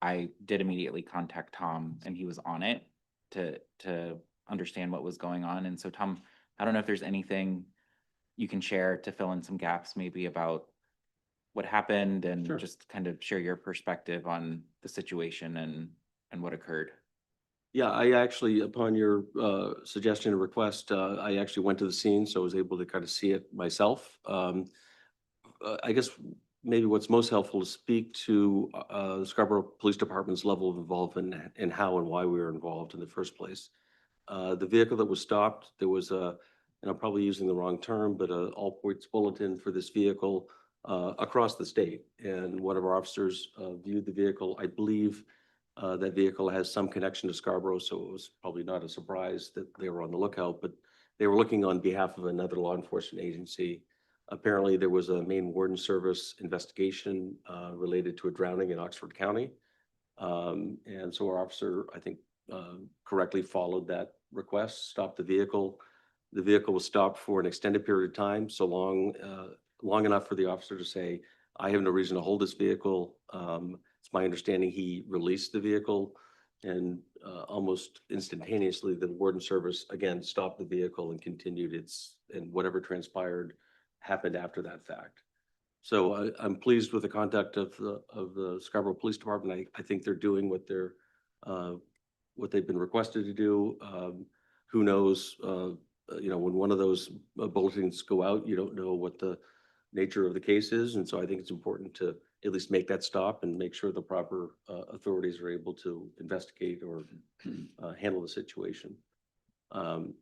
I did immediately contact Tom, and he was on it to understand what was going on. And so Tom, I don't know if there's anything you can share to fill in some gaps maybe about what happened, and just kind of share your perspective on the situation and what occurred. Yeah, I actually, upon your suggestion and request, I actually went to the scene, so I was able to kind of see it myself. I guess maybe what's most helpful to speak to the Scarborough Police Department's level of involvement and how and why we were involved in the first place. The vehicle that was stopped, there was and I'm probably using the wrong term, but an all points bulletin for this vehicle across the state. And one of our officers viewed the vehicle. I believe that vehicle has some connection to Scarborough, so it was probably not a surprise that they were on the lookout, but they were looking on behalf of another law enforcement agency. Apparently, there was a Maine Warden Service investigation related to a drowning in Oxford County. And so our officer, I think, correctly followed that request, stopped the vehicle. The vehicle was stopped for an extended period of time, so long enough for the officer to say, I have no reason to hold this vehicle. It's my understanding he released the vehicle, and almost instantaneously, the Warden Service again stopped the vehicle and continued and whatever transpired happened after that fact. So I'm pleased with the conduct of the Scarborough Police Department. I think they're doing what they've been requested to do. Who knows you know, when one of those bulletins go out, you don't know what the nature of the case is. And so I think it's important to at least make that stop and make sure the proper authorities are able to investigate or handle the situation. And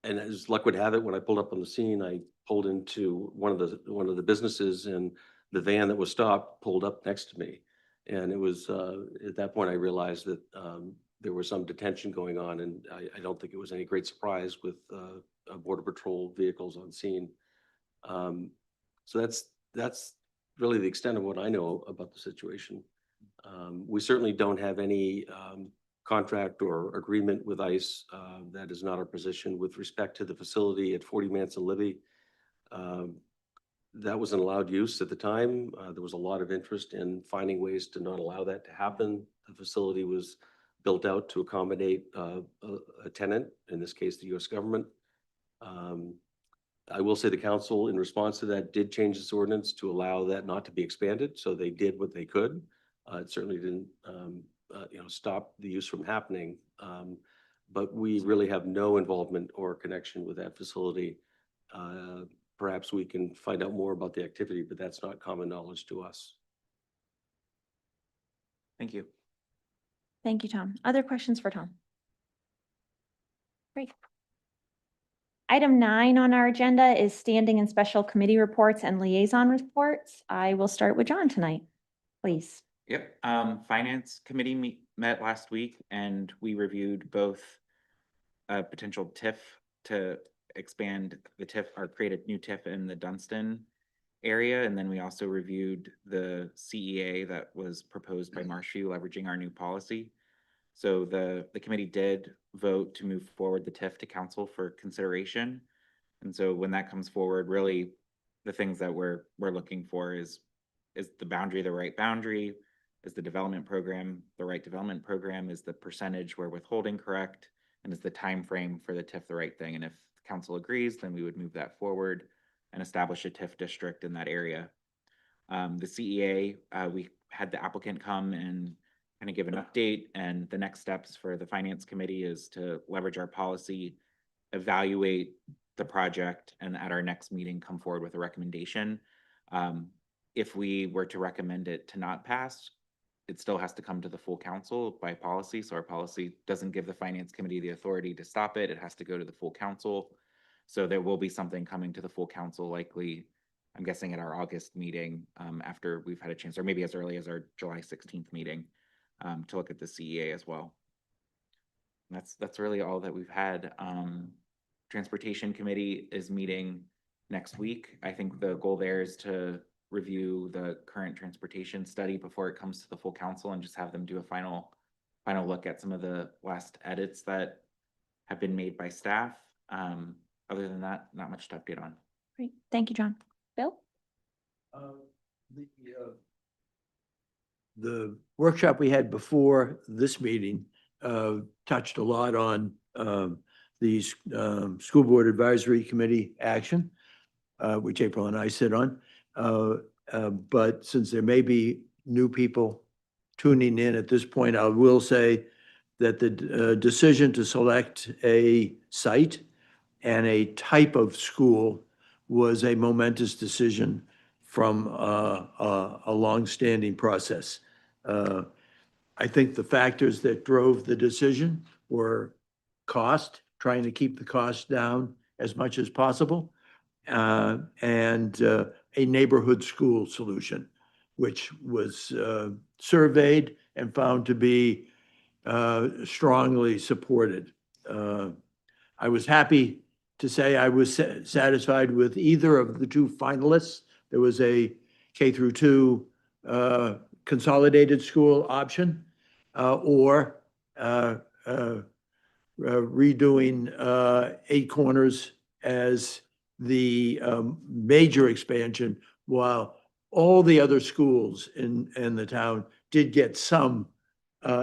as luck would have it, when I pulled up on the scene, I pulled into one of the businesses, and the van that was stopped pulled up next to me. And it was at that point I realized that there was some detention going on, and I don't think it was any great surprise with Border Patrol vehicles on scene. So that's really the extent of what I know about the situation. We certainly don't have any contract or agreement with ICE. That is not our position with respect to the facility at 40 Manson Libby. That was an allowed use at the time. There was a lot of interest in finding ways to not allow that to happen. The facility was built out to accommodate a tenant, in this case, the U.S. government. I will say the council, in response to that, did change its ordinance to allow that not to be expanded. So they did what they could. It certainly didn't, stop the use from happening. But we really have no involvement or connection with that facility. Perhaps we can find out more about the activity, but that's not common knowledge to us. Thank you. Thank you, Tom. Other questions for Tom? Great. Item 9 on our agenda is standing and special committee reports and liaison reports. I will start with John tonight, please. Yep, Finance Committee met last week, and we reviewed both a potential TIF to expand the TIF or create a new TIF in the Dunstan area. And then we also reviewed the CEA that was proposed by Marshview, leveraging our new policy. So the committee did vote to move forward the TIF to council for consideration. And so when that comes forward, really the things that we're looking for is the boundary the right boundary? Is the development program the right development program? Is the percentage we're withholding correct? And is the time frame for the TIF the right thing? And if the council agrees, then we would move that forward and establish a TIF district in that area. The CEA, we had the applicant come and kind of give an update, and the next steps for the Finance Committee is to leverage our policy, evaluate the project, and at our next meeting come forward with a recommendation. If we were to recommend it to not pass, it still has to come to the full council by policy. So our policy doesn't give the Finance Committee the authority to stop it. It has to go to the full council. So there will be something coming to the full council, likely, I'm guessing at our August meeting, after we've had a chance, or maybe as early as our July 16th meeting, to look at the CEA as well. And that's really all that we've had. Transportation Committee is meeting next week. I think the goal there is to review the current transportation study before it comes to the full council and just have them do a final look at some of the last edits that have been made by staff. Other than that, not much to update on. Great. Thank you, John. Bill? The workshop we had before this meeting touched a lot on these School Board Advisory Committee action, which April and I sit on. But since there may be new people tuning in at this point, I will say that the decision to select a site and a type of school was a momentous decision from a longstanding process. I think the factors that drove the decision were cost, trying to keep the cost down as much as possible, and a neighborhood school solution, which was surveyed and found to be strongly supported. I was happy to say I was satisfied with either of the two finalists. There was a K through 2 consolidated school option, or redoing Eight Corners as the major expansion, while all the other schools in the town did get some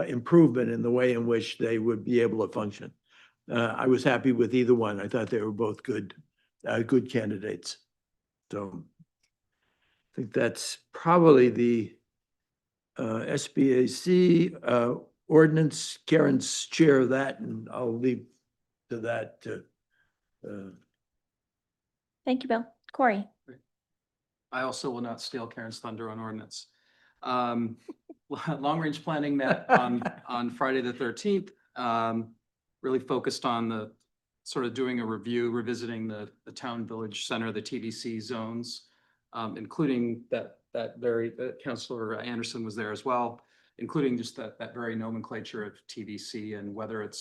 improvement in the way in which they would be able to function. I was happy with either one. I thought they were both good candidates. So I think that's probably the SBAC ordinance. Karen's chair of that, and I'll leave to that. Thank you, Bill. Corey? I also will not steal Karen's thunder on ordinance. Long-range planning met on Friday the 13th. Really focused on the sort of doing a review, revisiting the town village center, the TVC zones, including that Councilor Anderson was there as well, including just that very nomenclature of TVC and whether it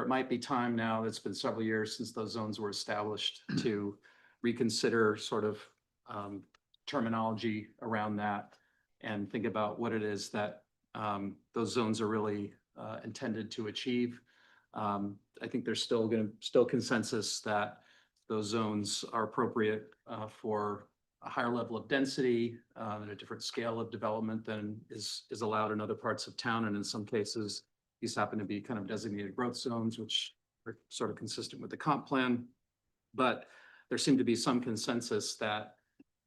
might be time now, it's been several years since those zones were established, to reconsider sort of terminology around that and think about what it is that those zones are really intended to achieve. I think there's still consensus that those zones are appropriate for a higher level of density and a different scale of development than is allowed in other parts of town. And in some cases, these happen to be kind of designated growth zones, which are sort of consistent with the comp plan. But there seemed to be some consensus that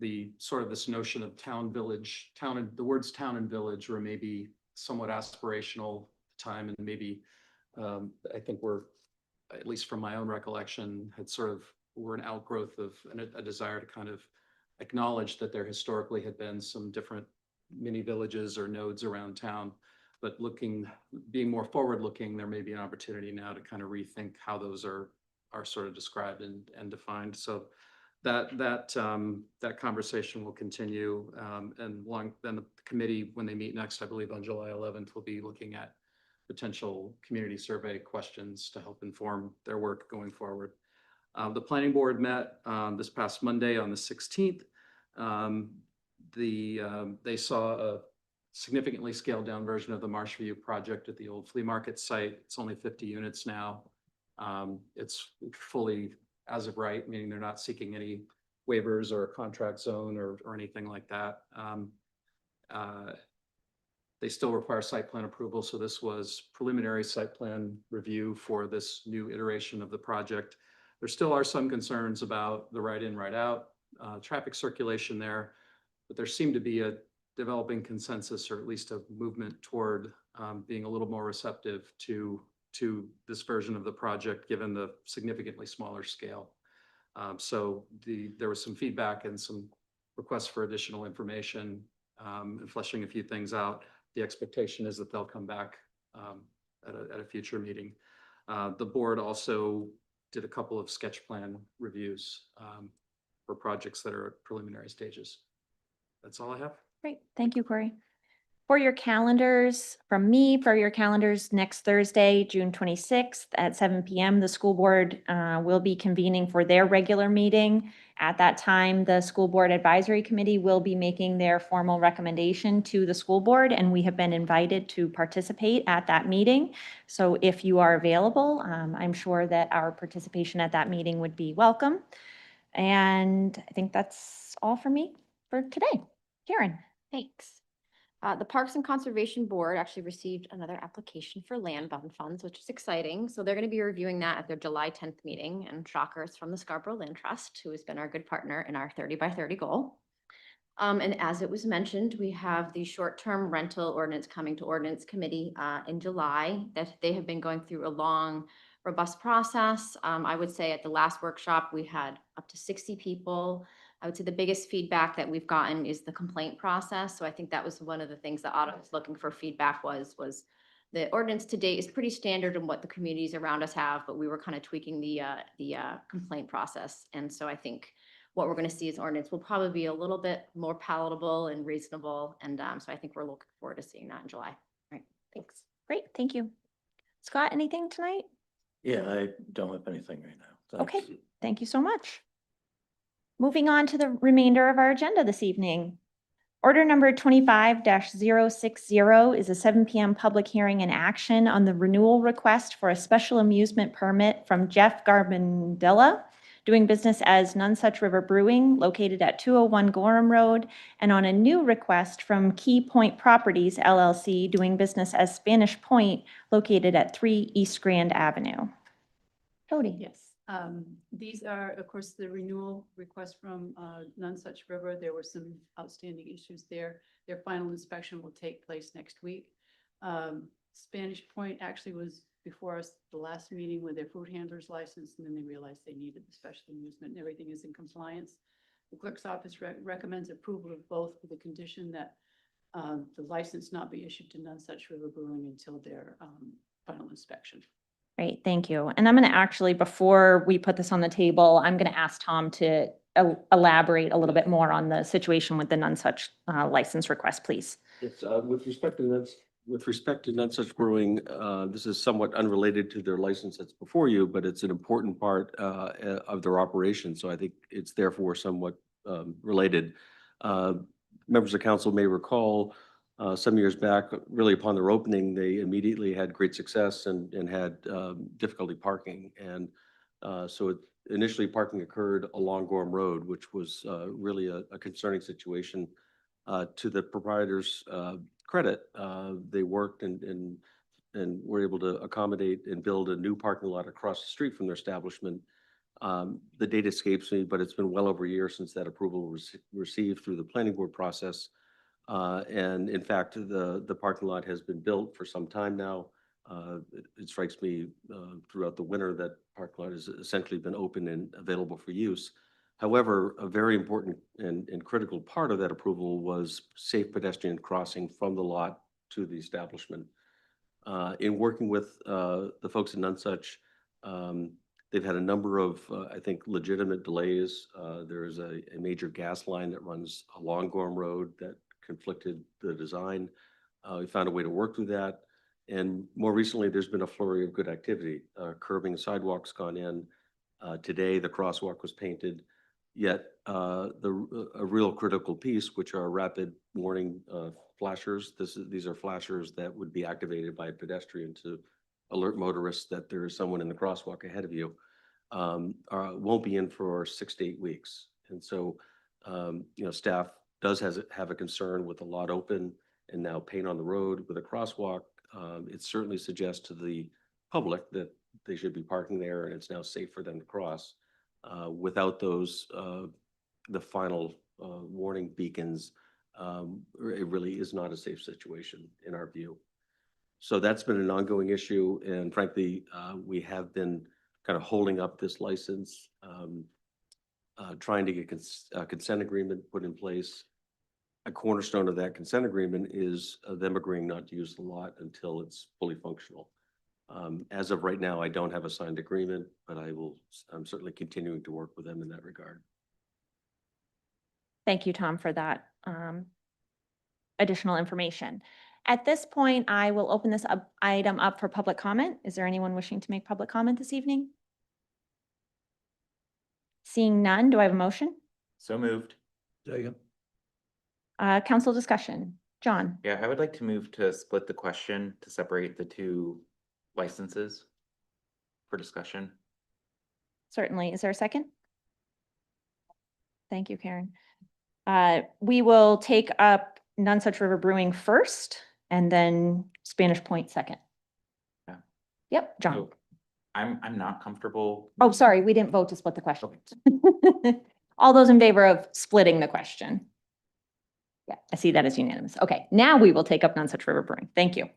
the sort of this notion of town, village, the words town and village were maybe somewhat aspirational at the time, and maybe I think we're, at least from my own recollection, were an outgrowth of a desire to kind of acknowledge that there historically had been some different mini villages or nodes around town. But being more forward-looking, there may be an opportunity now to kind of rethink how those are sort of described and defined. So that conversation will continue. And then the committee, when they meet next, I believe on July 11th, will be looking at potential community survey questions to help inform their work going forward. The planning board met this past Monday on the 16th. They saw a significantly scaled down version of the Marshview project at the old flea market site. It's only 50 units now. It's fully as of right, meaning they're not seeking any waivers or a contract zone or anything like that. They still require site plan approval. So this was preliminary site plan review for this new iteration of the project. There still are some concerns about the right in, right out traffic circulation there, but there seemed to be a developing consensus, or at least a movement toward being a little more receptive to this version of the project, given the significantly smaller scale. So there was some feedback and some requests for additional information and fleshing a few things out. The expectation is that they'll come back at a future meeting. The board also did a couple of sketch plan reviews for projects that are at preliminary stages. That's all I have. Great. Thank you, Corey. For your calendars, next Thursday, June 26th at 7 p.m., the school board will be convening for their regular meeting. At that time, the school board advisory committee will be making their formal recommendation to the school board, and we have been invited to participate at that meeting. So if you are available, I'm sure that our participation at that meeting would be welcome. And I think that's all for me for today. Karen. Thanks. The Parks and Conservation Board actually received another application for land bond funds, which is exciting. So they're going to be reviewing that at their July 10th meeting, and shockers from the Scarborough Land Trust, who has been our good partner in our 30 by 30 goal. And as it was mentioned, we have the short-term rental ordinance coming to ordinance committee in July, that they have been going through a long, robust process. I would say at the last workshop, we had up to 60 people. I would say the biggest feedback that we've gotten is the complaint process. So I think that was one of the things that Autumn was looking for feedback was the ordinance to date is pretty standard in what the communities around us have, but we were kind of tweaking the complaint process. And so I think what we're going to see as ordinance will probably be a little bit more palatable and reasonable. And so I think we're looking forward to seeing that in July. All right, thanks. Great, thank you. Scott, anything tonight? Yeah, I don't have anything right now. Thanks. Okay, thank you so much. Moving on to the remainder of our agenda this evening. Order number 25-060 is a 7 p.m. public hearing and action on the renewal request for a special amusement permit from Jeff Garbandella, doing business as Nonesuch River Brewing, located at 201 Gorham Road, and on a new request from Key Point Properties, LLC, doing business as Spanish Point, located at 3 East Grand Avenue. Jody. Yes, these are, of course, the renewal request from Nonesuch River. There were some outstanding issues there. Their final inspection will take place next week. Spanish Point actually was before us the last meeting with their food handler's license, and then they realized they needed the special amusement and everything is in compliance. The clerk's office recommends approval of both with the condition that the license not be issued to None Such River Brewing until their final inspection. Great, thank you. And I'm going to actually, before we put this on the table, I'm going to ask Tom to elaborate a little bit more on the situation with the None Such license request, please. It's, with respect to None Such Brewing, this is somewhat unrelated to their license that's before you, but it's an important part of their operation. So I think it's therefore somewhat related. Members of council may recall some years back, really upon their opening, they immediately had great success and had difficulty parking. And so initially parking occurred along Gorham Road, which was really a concerning situation. To the proprietors' credit, they worked and were able to accommodate and build a new parking lot across the street from their establishment. The date escapes me, but it's been well over a year since that approval was received through the planning board process. And in fact, the parking lot has been built for some time now. It strikes me throughout the winter that parking lot has essentially been open and available for use. However, a very important and critical part of that approval was safe pedestrian crossing from the lot to the establishment. In working with the folks at None Such, they've had a number of, I think, legitimate delays. There is a major gas line that runs along Gorham Road that conflicted the design. We found a way to work through that. And more recently, there's been a flurry of good activity. Curbing sidewalks gone in. Today, the crosswalk was painted. Yet a real critical piece, which are rapid warning flashers. These are flashers that would be activated by a pedestrian to alert motorists that there is someone in the crosswalk ahead of you. Won't be in for 6 to 8 weeks. And so, staff does have a concern with the lot open and now paint on the road with a crosswalk. It certainly suggests to the public that they should be parking there and it's now safe for them to cross. Without those, the final warning beacons, it really is not a safe situation in our view. So that's been an ongoing issue. And frankly, we have been kind of holding up this license, trying to get a consent agreement put in place. A cornerstone of that consent agreement is them agreeing not to use the lot until it's fully functional. As of right now, I don't have a signed agreement, but I'm certainly continuing to work with them in that regard. Thank you, Tom, for that additional information. At this point, I will open this item up for public comment. Is there anyone wishing to make public comment this evening? Seeing none, do I have a motion? So moved. Second. Council discussion. John? Yeah, I would like to move to split the question to separate the two licenses for discussion. Certainly. Is there a second? Thank you, Karen. We will take up None Such River Brewing first and then Spanish Point second. Yeah. Yep, John. So I'm not comfortable. Oh, sorry, we didn't vote to split the question. All those in favor of splitting the question? Yeah, I see that as unanimous. Okay, now we will take up None Such River Brewing. Thank you.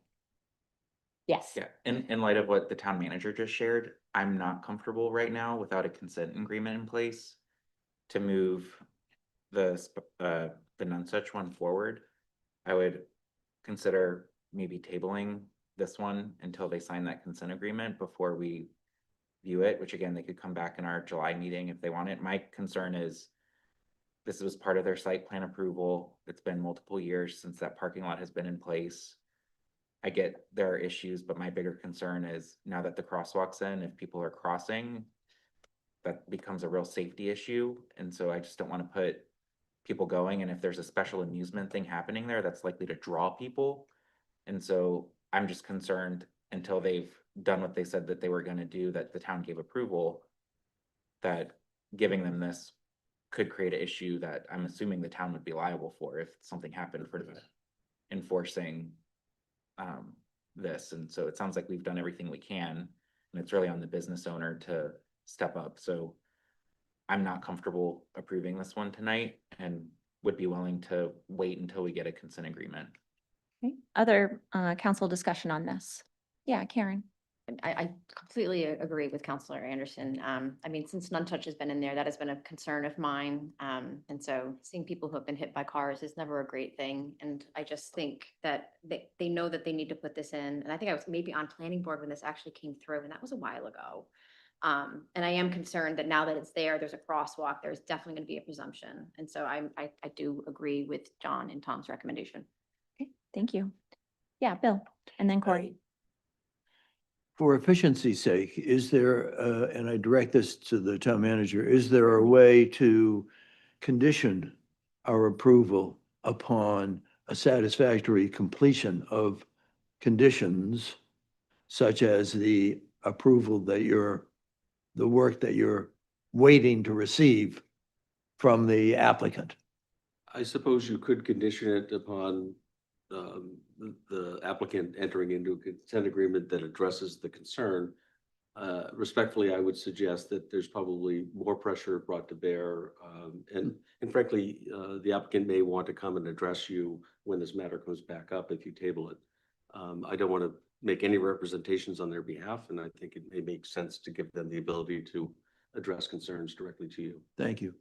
Yes. Yeah, in light of what the town manager just shared, I'm not comfortable right now without a consent agreement in place to move the None Such one forward. I would consider maybe tabling this one until they sign that consent agreement before we view it, which again, they could come back in our July meeting if they want it. My concern is this was part of their site plan approval. It's been multiple years since that parking lot has been in place. I get there are issues, but my bigger concern is now that the crosswalk's in, if people are crossing, that becomes a real safety issue. And so I just don't want to put people going. And if there's a special amusement thing happening there, that's likely to draw people. And so I'm just concerned until they've done what they said that they were going to do, that the town gave approval, that giving them this could create an issue that I'm assuming the town would be liable for if something happened for enforcing this. And so it sounds like we've done everything we can, and it's really on the business owner to step up. So I'm not comfortable approving this one tonight and would be willing to wait until we get a consent agreement. Okay. Other council discussion on this? Yeah, Karen. I completely agree with Counselor Anderson. I mean, since None Touch has been in there, that has been a concern of mine. And so seeing people who have been hit by cars is never a great thing. And I just think that they know that they need to put this in. And I think I was maybe on planning board when this actually came through, and that was a while ago. And I am concerned that now that it's there, there's a crosswalk, there's definitely going to be a presumption. And so I do agree with John and Tom's recommendation. Okay, thank you. Yeah, Bill, and then Corey. For efficiency's sake, is there, and I direct this to the town manager, is there a way to condition our approval upon a satisfactory completion of conditions such as the approval that the work that you're waiting to receive from the applicant? I suppose you could condition it upon the applicant entering into a consent agreement that addresses the concern. Respectfully, I would suggest that there's probably more pressure brought to bear. And frankly, the applicant may want to come and address you when this matter comes back up if you table it. I don't want to make any representations on their behalf, and I think it may make sense to give them the ability to address concerns directly to you. Thank you.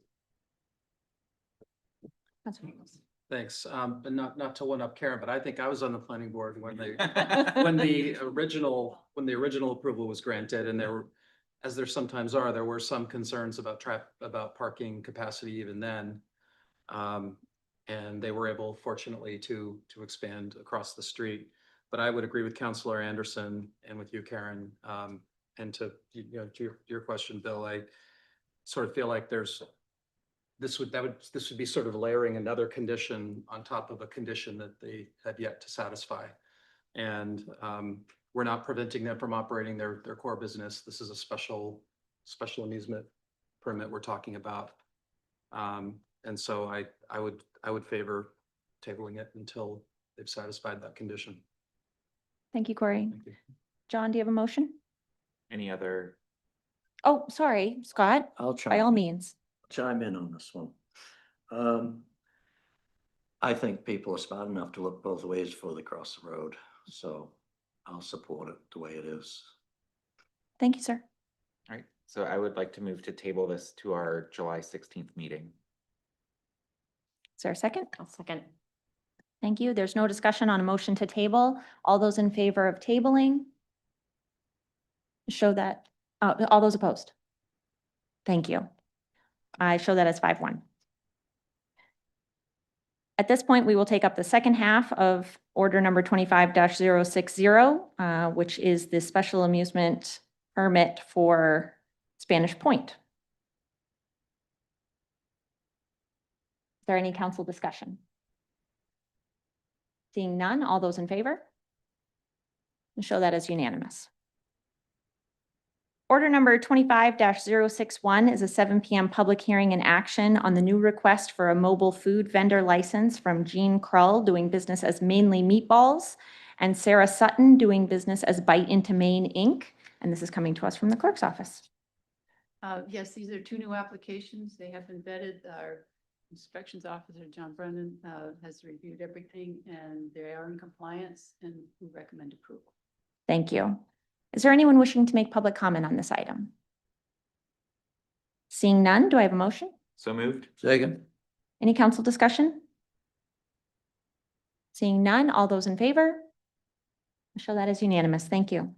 Thanks. But not to one up Karen, but I think I was on the planning board when when the original approval was granted, and there were, as there sometimes are, there were some concerns about about parking capacity even then. And they were able, fortunately, to expand across the street. But I would agree with Councilor Anderson and with you, Karen. And to your question, Bill, I sort of feel like this would be sort of layering another condition on top of a condition that they had yet to satisfy. And we're not preventing them from operating their core business. This is a special amusement permit we're talking about. And so I would favor tabling it until they've satisfied that condition. Thank you, Corey. Thank you. John, do you have a motion? Any other? Oh, sorry, Scott, I'll by all chime, means. chime in on this one. I think people are smart enough to look both ways before they cross the road, so I'll support it the way it is. Thank you, sir. All right, so I would like to move to table this to our July 16th meeting. Is there a second? I'll second. Thank you. There's no discussion on a motion to table. All those in favor of tabling? Show that, all those opposed? Thank you. I show that as 5-1. At this point, we will take up the second half of order number 25-060, which is the special amusement permit for Spanish Point. Is there any council discussion? Seeing none, all those in favor? I'll show that as unanimous. Order number 25-061 is a 7 p.m. public hearing and action on the new request for a mobile food vendor license from Jean Krull, doing business as Mainly Meatballs, and Sarah Sutton, doing business as Bite Into Maine, Inc. And this is coming to us from the clerk's office. Yes, these are two new applications. They have been vetted. Our inspections officer, John Brennan, has reviewed everything, and they are in compliance, and we recommend approval. Thank you. Is there anyone wishing to make public comment on this item? Seeing none, do I have a motion? So moved. Second. Any council discussion? Seeing none, all those in favor? I'll show that as unanimous. Thank you.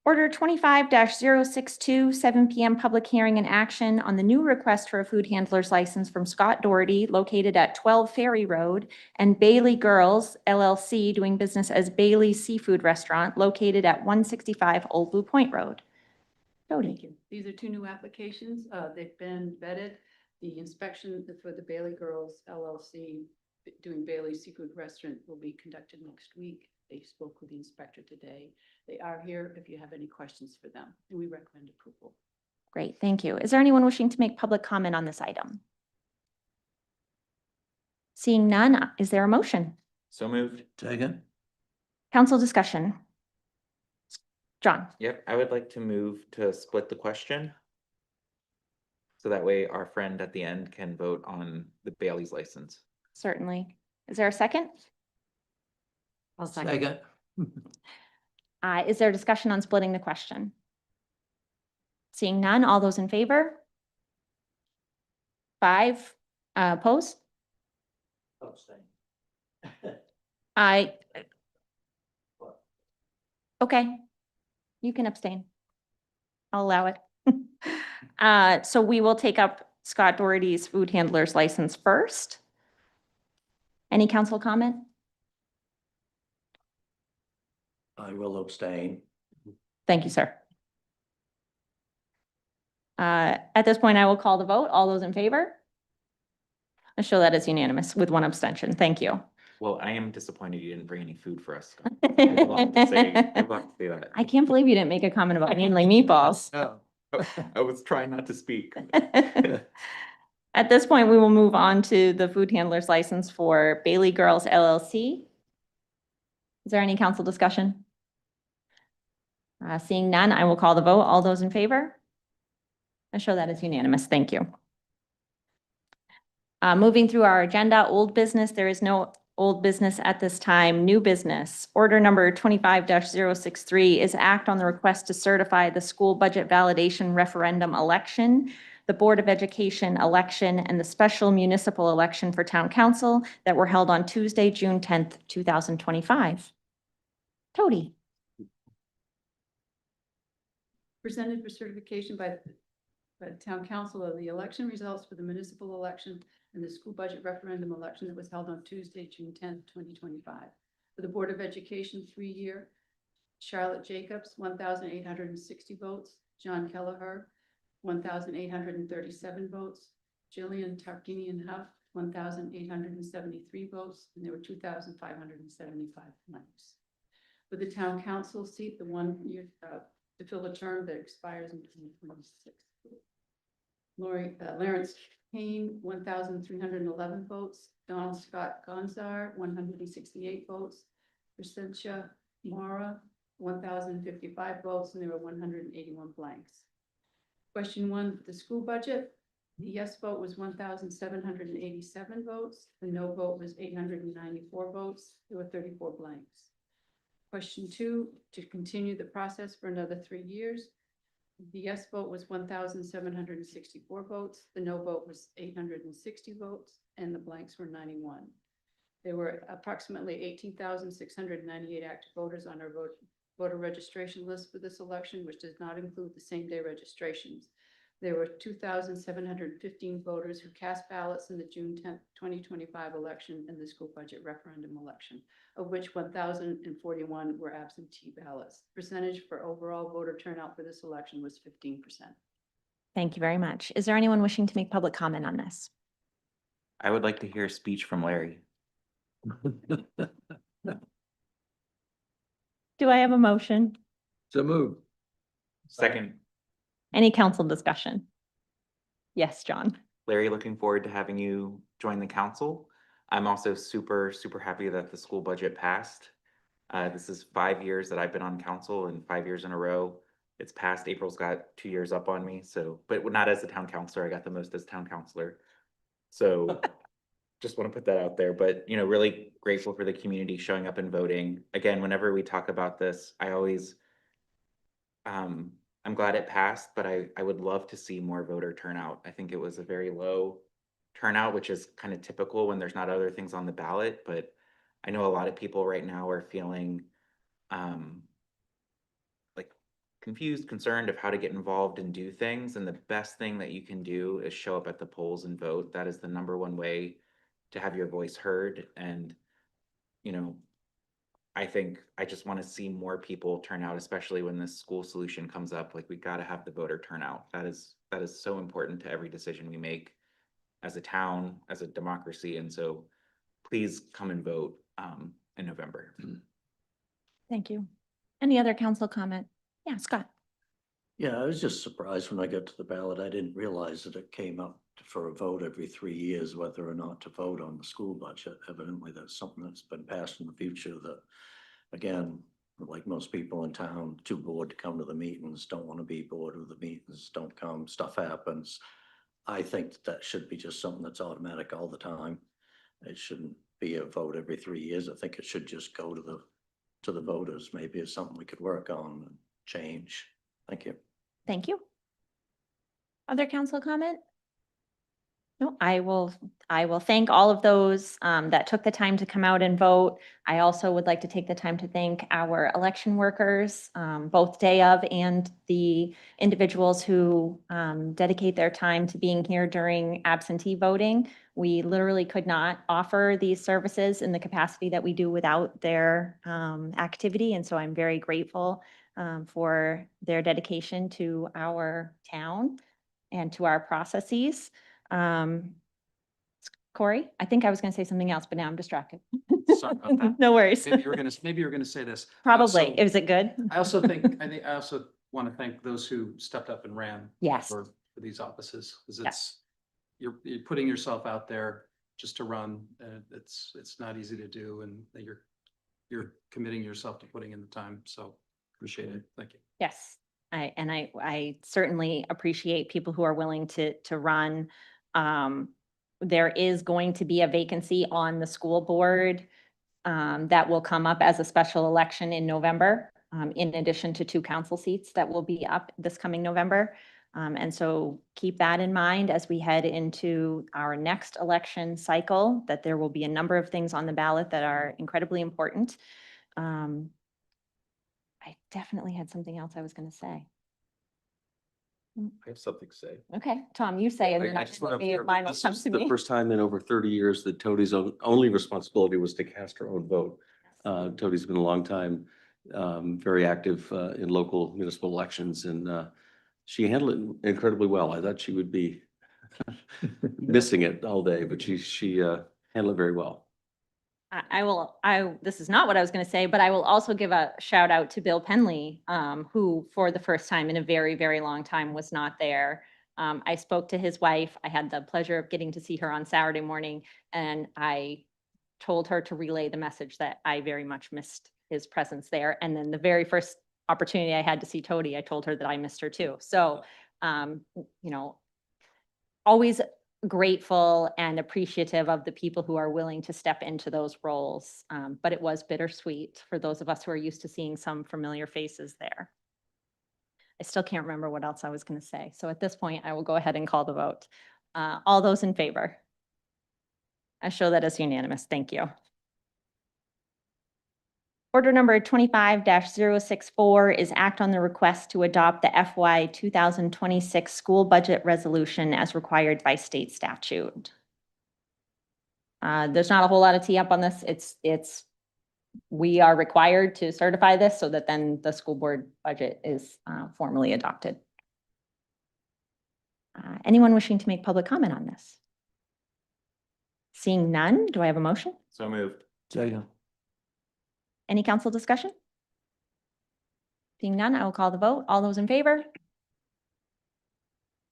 Order 25-062, 7 p.m. public hearing and action on the new request for a food handler's license from Scott Doherty, located at 12 Ferry Road, and Bailey Girls LLC, doing business as Bailey Seafood Restaurant, located at 165 Old Blue Point Road. Jody. Thank you. These are two new applications. They've been vetted. The inspection for the Bailey Girls LLC doing Bailey Seafood Restaurant will be conducted next week. They spoke with the inspector today. They are here if you have any questions for them, and we recommend approval. Great, thank you. Is there anyone wishing to make public comment on this item? Seeing none, is there a motion? So moved. Second. Council discussion. John. Yep, I would like to move to split the question. So that way our friend at the end can vote on the Bailey's license. Certainly. Is there a second? I'll second. Is there discussion on splitting the question? Seeing none, all those in favor? 5, opposed? I. Okay, you can abstain. I'll allow it. So we will take up Scott Doherty's food handler's license first. Any council comment? I will abstain. Thank you, sir. At this point, I will call the vote. All those in favor? I show that as unanimous with 1 abstention. Thank you. Well, I am disappointed you didn't bring any food for us. I'd love to say that. I can't believe you didn't make a comment about handling meatballs. No, I was trying not to speak. At this point, we will move on to the food handler's license for Bailey Girls LLC. Is there any council discussion? Seeing none, I will call the vote. All those in favor? I show that as unanimous. Thank you. Moving through our agenda, old business, there is no old business at this time. New business, order number 25-063 is act on the request to certify the school budget validation referendum election, the Board of Education election, and the special municipal election for town council that were held on Tuesday, June 10th, 2025. Tody. Presented for certification by the town council of the election results for the municipal election and the school budget referendum election that was held on Tuesday, June 10th, 2025. For the Board of Education, 3-year, Charlotte Jacobs, 1,860 votes, John Kelleher, 1,837 votes, Jillian Tarkinian Huff, 1,873 votes, and there were 2,575 blanks. For the town council seat, the 1-year, to fill a term that expires in 2026. Lawrence Kane, 1,311 votes, Donald Scott Gonzar, 168 votes, Crescentia Mara, 1,055 votes, and there were 181 blanks. Question 1, the school budget. The yes vote was 1,787 votes. The no vote was 894 votes. There were 34 blanks. Question 2, to continue the process for another 3 years. The yes vote was 1,764 votes. The no vote was 860 votes, and the blanks were 91. There were approximately 18,698 active voters on our voter registration list for this election, which does not include the same-day registrations. There were 2,715 voters who cast ballots in the June 10th, 2025 election and the school budget referendum election, of which 1,041 were absentee ballots. Percentage for overall voter turnout for this election was 15%. Thank you very much. Is there anyone wishing to make public comment on this? I would like to hear a speech from Larry. Do I have a motion? So move. Second, Any council discussion? Yes, John. Larry, looking forward to having you join the council. I'm also super, super happy that the school budget passed. This is 5 years that I've been on council and 5 years in a row. It's passed. April's got 2 years up on me. So, but not as a town councilor. I got the most as town councilor. So just want to put that out there, but really grateful for the community showing up and voting. Again, whenever we talk about this, I always, I'm glad it passed, but I would love to see more voter turnout. I think it was a very low turnout, which is kind of typical when there's not other things on the ballot, but I know a lot of people right now are feeling like confused, concerned of how to get involved and do things. And the best thing that you can do is show up at the polls and vote. That is the #1 way to have your voice heard. And, I think I just want to see more people turn out, especially when this school solution comes up. Like, we got to have the voter turnout. That is so important to every decision we make as a town, as a democracy. And so please come and vote in November. Thank you. Any other council comment? Yeah, Scott. Yeah, I was just surprised when I got to the ballot. I didn't realize that it came up for a vote every 3 years, whether or not to vote on the school budget. Evidently, that's something that's been passed in the future that, again, like most people in town, too bored to come to the meetings, don't want to be bored of the meetings, don't come, stuff happens. I think that should be just something that's automatic all the time. It shouldn't be a vote every 3 years. I think it should just go to to the voters maybe is something we could work on and change. Thank you. Thank you. Other council comment? No, I will thank all of those that took the time to come out and vote. I also would like to take the time to thank our election workers, both day of and the individuals who dedicate their time to being here during absentee voting. We literally could not offer these services in the capacity that we do without their activity. And so I'm very grateful for their dedication to our town and to our processes. Corey, I think I was going to say something else, but now I'm distracted. Sorry about that. No worries. Maybe you were gonna say this. Probably. So Is it good? I also want to thank those who stepped up and ran. Yes. For these offices, because Yes. you're putting yourself out there just to run, and it's not easy to do, and you're committing yourself to putting in the time, so appreciate it. Thank you. Yes. I certainly appreciate people who are willing to run. There is going to be a vacancy on the school board that will come up as a special election in November, in addition to 2 council seats that will be up this coming November. And so keep that in mind as we head into our next election cycle, that there will be a number of things on the ballot that are incredibly important. I definitely had something else I was going to say. I have something to say. Okay, Tom, you say, and then I just want to, mine will this come is to the me. first time in over 30 years that Tody's only responsibility was to cast her own vote. Tody's been a long time, very active in local municipal elections, and she handled it incredibly well. I thought she would be missing it all day, but she handled it very well. This is not what I was going to say, but I will also give a shout out to Bill Penley, who for the first time in a very, very long time was not there. I spoke to his wife. I had the pleasure of getting to see her on Saturday morning, and I told her to relay the message that I very much missed his presence there. And then the very first opportunity I had to see Tody, I told her that I missed her too. So, always grateful and appreciative of the people who are willing to step into those roles. But it was bittersweet for those of us who are used to seeing some familiar faces there. I still can't remember what else I was going to say. So at this point, I will go ahead and call the vote. All those in favor? I show that as unanimous. Thank you. Order number 25-064 is act on the request to adopt the FY 2026 school budget resolution as required by state statute. There's not a whole lot of tee up on this. We are required to certify this so that then the school board budget is formally adopted. Anyone wishing to make public comment on this? Seeing none, do I have a motion? So moved. Second. Any council discussion? Seeing none, I will call the vote. All those in favor?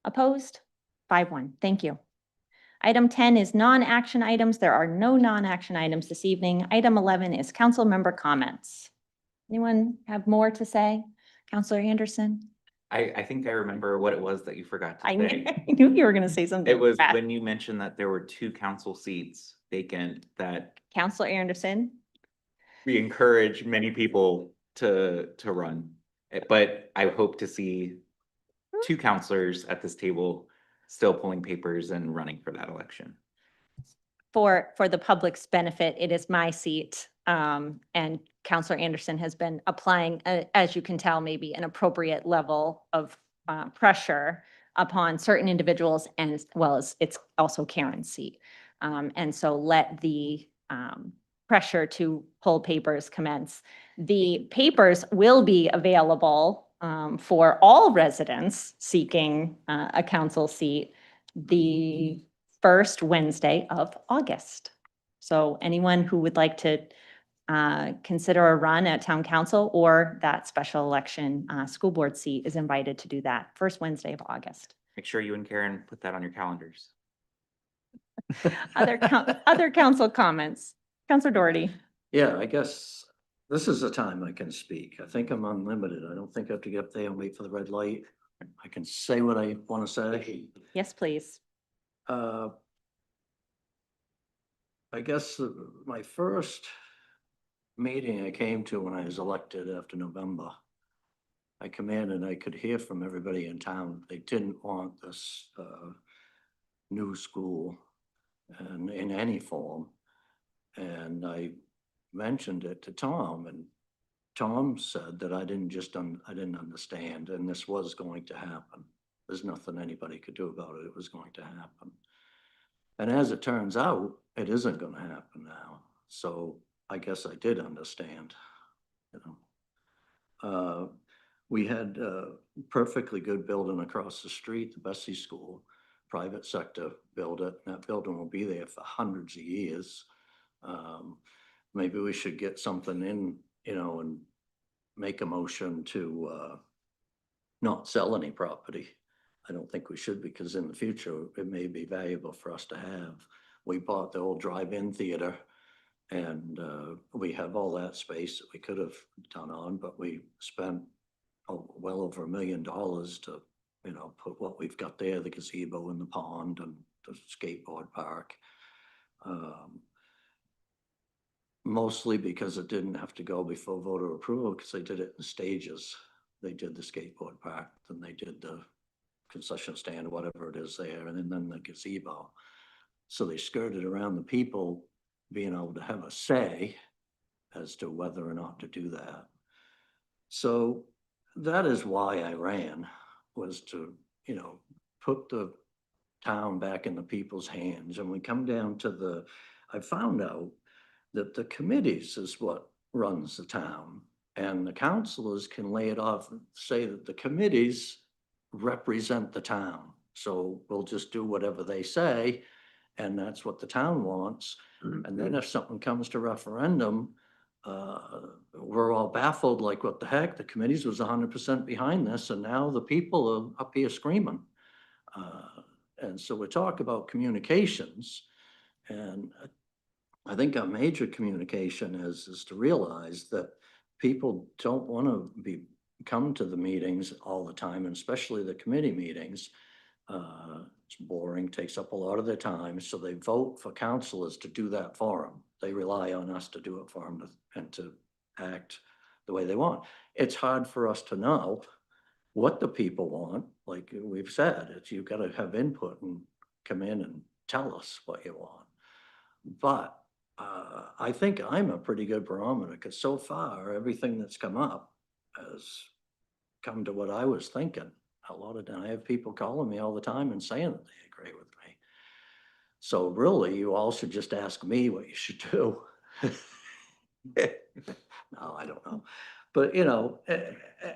Opposed? 5-1. Thank you. Item 10 is non-action items. There are no non-action items this evening. Item 11 is council member comments. Anyone have more to say? Councilor Anderson? I think I remember what it was that you forgot to I say. knew you were going to say something. It was bad. when you mentioned that there were 2 council seats vacant, that Councilor Anderson? we encourage many people to run. But I hope to see 2 counselors at this table still pulling papers and running for that election. For the public's benefit, it is my seat. And Councilor Anderson has been applying, as you can tell, maybe an appropriate level of pressure upon certain individuals, and as well as it's also Karen's seat. And so let the pressure to pull papers commence. The papers will be available for all residents seeking a council seat the first Wednesday of August. So anyone who would like to consider a run at town council or that special election school board seat is invited to do that first Wednesday of August. Make sure you and Karen put that on your calendars. Other council comments? Councilor Doherty. Yeah, I guess this is the time I can speak. I think I'm unlimited. I don't think I have to get up there and wait for the red light. I can say what I want to say. Yes, please. I guess my first meeting I came to when I was elected after November, I come in and I could hear from everybody in town, they didn't want this new school and in any form. And I mentioned it to Tom, and Tom said that I didn't understand, and this was going to happen. There's nothing anybody could do about it. It was going to happen. And as it turns out, it isn't gonna happen now. So I guess I did understand, you know. We had a perfectly good building across the street, the Bessie School, private sector built it, and that building will be there for hundreds of years. Maybe we should get something in, you know, and make a motion to not sell any property. I don't think we should, because in the future, it may be valuable for us to have. We bought the old drive-in theater, and we have all that space that we could have done on, but we spent well over $1 million to, you know, put what we've got there, the gazebo and the pond and the skateboard park. Mostly because it didn't have to go before voter approval, because they did it in stages. They did the skateboard park, then they did the concession stand, whatever it is there, and then the gazebo. So they skirted around the people being able to have a say as to whether or not to do that. So that is why I ran, was to, you know, put the town back in the people's hands. And we come down to I found out that the committees is what runs the town, and the councilors can lay it off and say that the committees represent the town. So we'll just do whatever they say, and that's what the town wants. And then if something comes to referendum, we're all baffled, like, what the heck? The committees was 100% behind this, and now the people are up here screaming. And so we talk about communications, and I think our major communication is to realize that people don't want to come to the meetings all the time, and especially the committee meetings. It's boring, takes up a lot of their time, so they vote for councilors to do that for them. They rely on us to do it for them and to act the way they want. It's hard for us to know what the people want. Like we've said, you've got to have input and come in and tell us what you want. But I think I'm a pretty good barometer, because so far everything that's come up has come to what I was thinking. A lot of time I have people calling me all the time and saying that they agree with me. So really, you all should just ask me what you should do. No, I don't know. But, you know,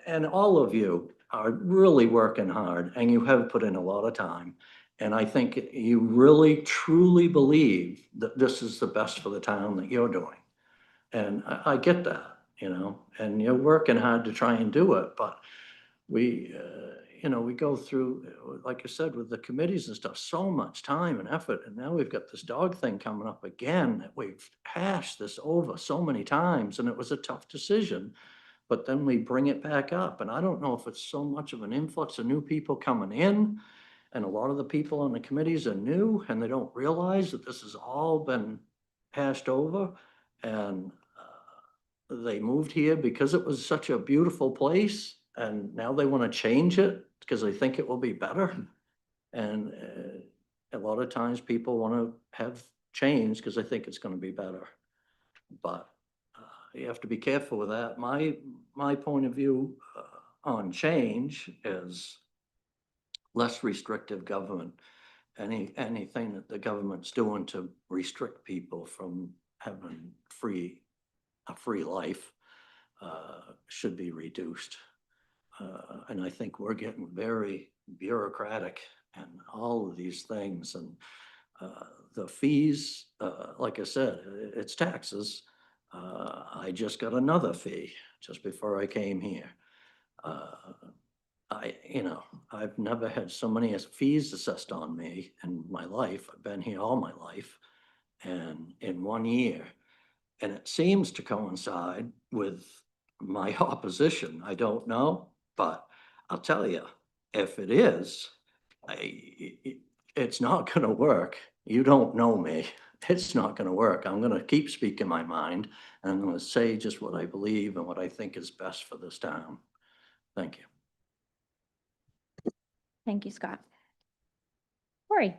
and all of you are really working hard, and you have put in a lot of time. And I think you really, truly believe that this is the best for the town that you're doing. And I get that, you know, and you're working hard to try and do it. But we, you know, we go through, like I said, with the committees and stuff, so much time and effort. And now we've got this dog thing coming up again that we've hashed this over so many times, and it was a tough decision. But then we bring it back up. And I don't know if it's so much of an influx of new people coming in, and a lot of the people on the committees are new, and they don't realize that this has all been hashed over. And they moved here because it was such a beautiful place, and now they want to change it because they think it will be better. And a lot of times people want to have change because they think it's going to be better. But you have to be careful with that. My point of view on change is less restrictive government. Anything that the government's doing to restrict people from having a free life should be reduced. And I think we're getting very bureaucratic and all of these things. And the fees, like I said, it's taxes. I just got another fee just before I came here. You know, I've never had so many fees assessed on me in my life. I've been here all my life, and in 1 year. And it seems to coincide with my opposition. I don't know, but I'll tell you, if it is, it's not going to work. You don't know me. it's not gonna work. I'm gonna keep speaking my mind, and I'm gonna say just what I believe and what I think is best for this town. Thank you. Thank you, Scott. Cory?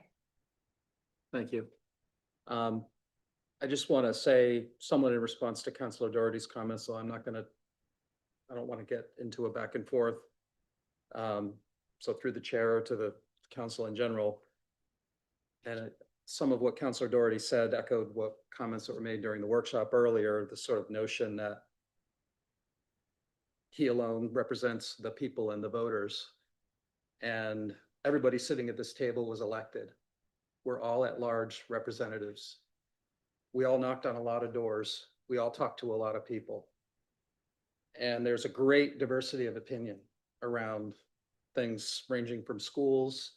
Thank you. I just want to say, somewhat in response to Councilor Doherty's comments, so I don't want to get into a back and forth. So through the chair to the council in general. And some of what Councilor Doherty said echoed what comments that were made during the workshop earlier, the sort of notion that he alone represents the people and the voters. And everybody sitting at this table was elected. We're all at-large representatives. We all knocked on a lot of doors. We all talked to a lot of people. And there's a great diversity of opinion around things ranging from schools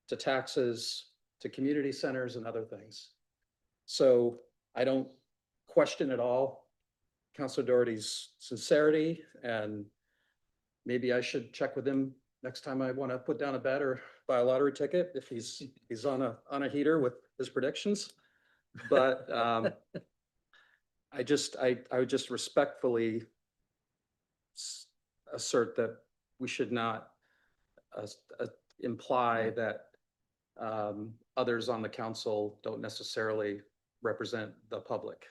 to taxes to community centers and other things. So I don't question at all Councilor Doherty's sincerity, and maybe I should check with him next time I want to put down a bet or buy a lottery ticket if he's on a heater with his predictions. But I would just respectfully assert that we should not imply that others on the council don't necessarily represent the public.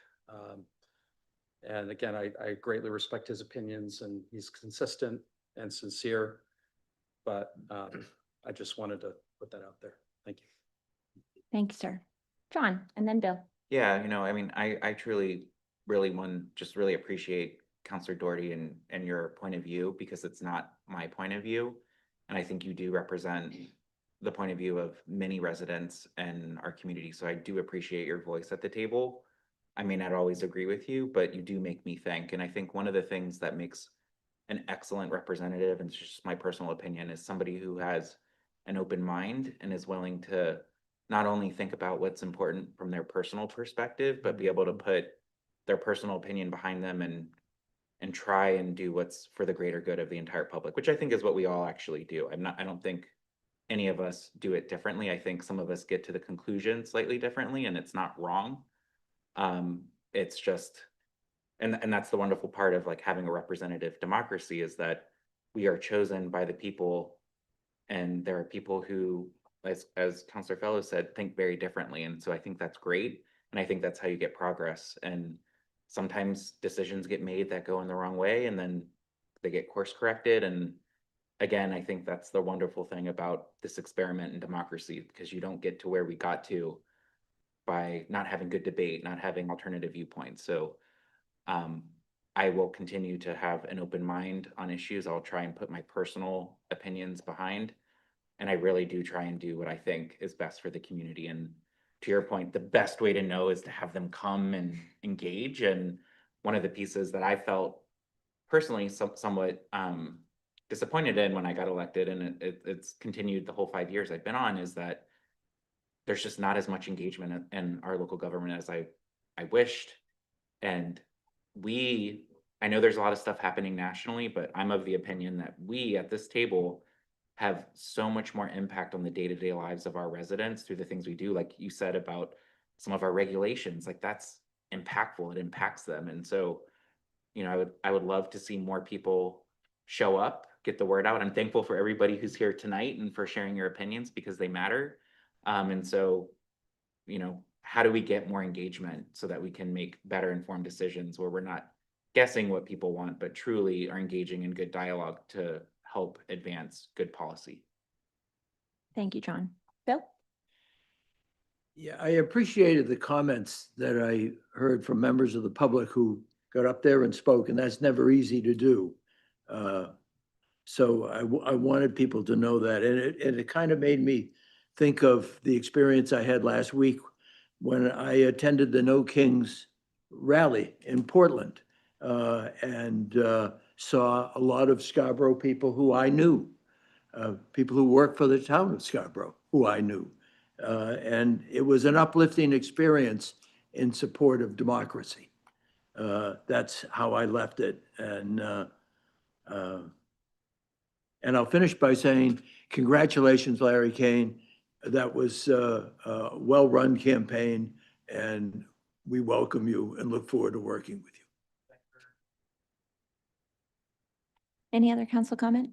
And again, I greatly respect his opinions, and he's consistent and sincere, but I just wanted to put that out there. Thank you. Thank you, sir. John, and then Bill. Yeah, I mean, I truly really really appreciate Councilor Doherty and your point of view, because it's not my point of view. And I think you do represent the point of view of many residents and our community. So I do appreciate your voice at the table. I may not always agree with you, but you do make me think. And I think one of the things that makes an excellent representative, and it's just my personal opinion, is somebody who has an open mind and is willing to not only think about what's important from their personal perspective, but be able to put their personal opinion behind them and try and do what's for the greater good of the entire public, which I think is what we all actually do. I don't think any of us do it differently. I think some of us get to the conclusion slightly differently, and it's not wrong. It's just, and that's the wonderful part of like having a representative democracy, is that we are chosen by the people, and there are people who, as Councilor Fellows said, think very differently. And so I think that's great. And I think that's how you get progress. And sometimes decisions get made that go in the wrong way, and then they get course corrected. And again, I think that's the wonderful thing about this experiment in democracy, because you don't get to where we got to by not having good debate, not having alternative viewpoints. So I will continue to have an open mind on issues. I'll try and put my personal opinions behind. And I really do try and do what I think is best for the community. And to your point, the best way to know is to have them come and engage. And one of the pieces that I felt personally somewhat disappointed in when I got elected, and it's continued the whole 5 years I've been on, is that there's just not as much engagement in our local government as I wished. And I know there's a lot of stuff happening nationally, but I'm of the opinion that we at this table have so much more impact on the day-to-day lives of our residents through the things we do. Like you said about some of our regulations, like that's impactful, it impacts them. And so, I would love to see more people show up, get the word out. I'm thankful for everybody who's here tonight and for sharing your opinions, because they matter. And so, how do we get more engagement so that we can make better informed decisions where we're not guessing what people want, but truly are engaging in good dialogue to help advance good policy? Thank you, John. Bill? Yeah, I appreciated the comments that I heard from members of the public who got up there and spoke, and that's never easy to do. So I wanted people to know that, and it kind of made me think of the experience I had last week when I attended the No Kings rally in Portland, and saw a lot of Scarborough people who I knew, people who work for the town of Scarborough who I knew. And it was an uplifting experience in support of democracy. That's how I left it. And I'll finish by saying, congratulations, Larry Kane. That was a well-run campaign, And we welcome you and look forward to working with you. Any other council comment?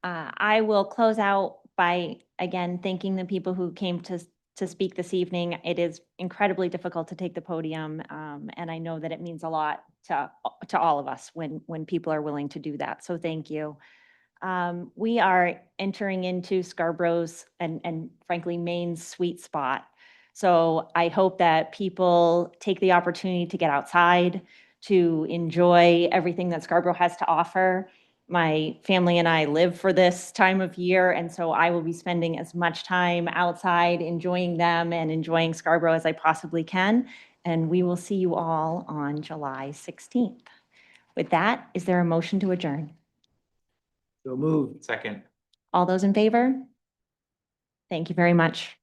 I will close out by, again, thanking the people who came to speak this evening. It is incredibly difficult to take the podium, and I know that it means a lot to all of us when people are willing to do that. So thank you. We are entering into Scarborough's and frankly, Maine's sweet spot. So I hope that people take the opportunity to get outside, to enjoy everything that Scarborough has to offer. My family and I live for this time of year, and so I will be spending as much time outside enjoying them and enjoying Scarborough as I possibly can. And we will see you all on July 16th. With that, is there a motion to adjourn? So moved. Second. All those in favor? Thank you very much.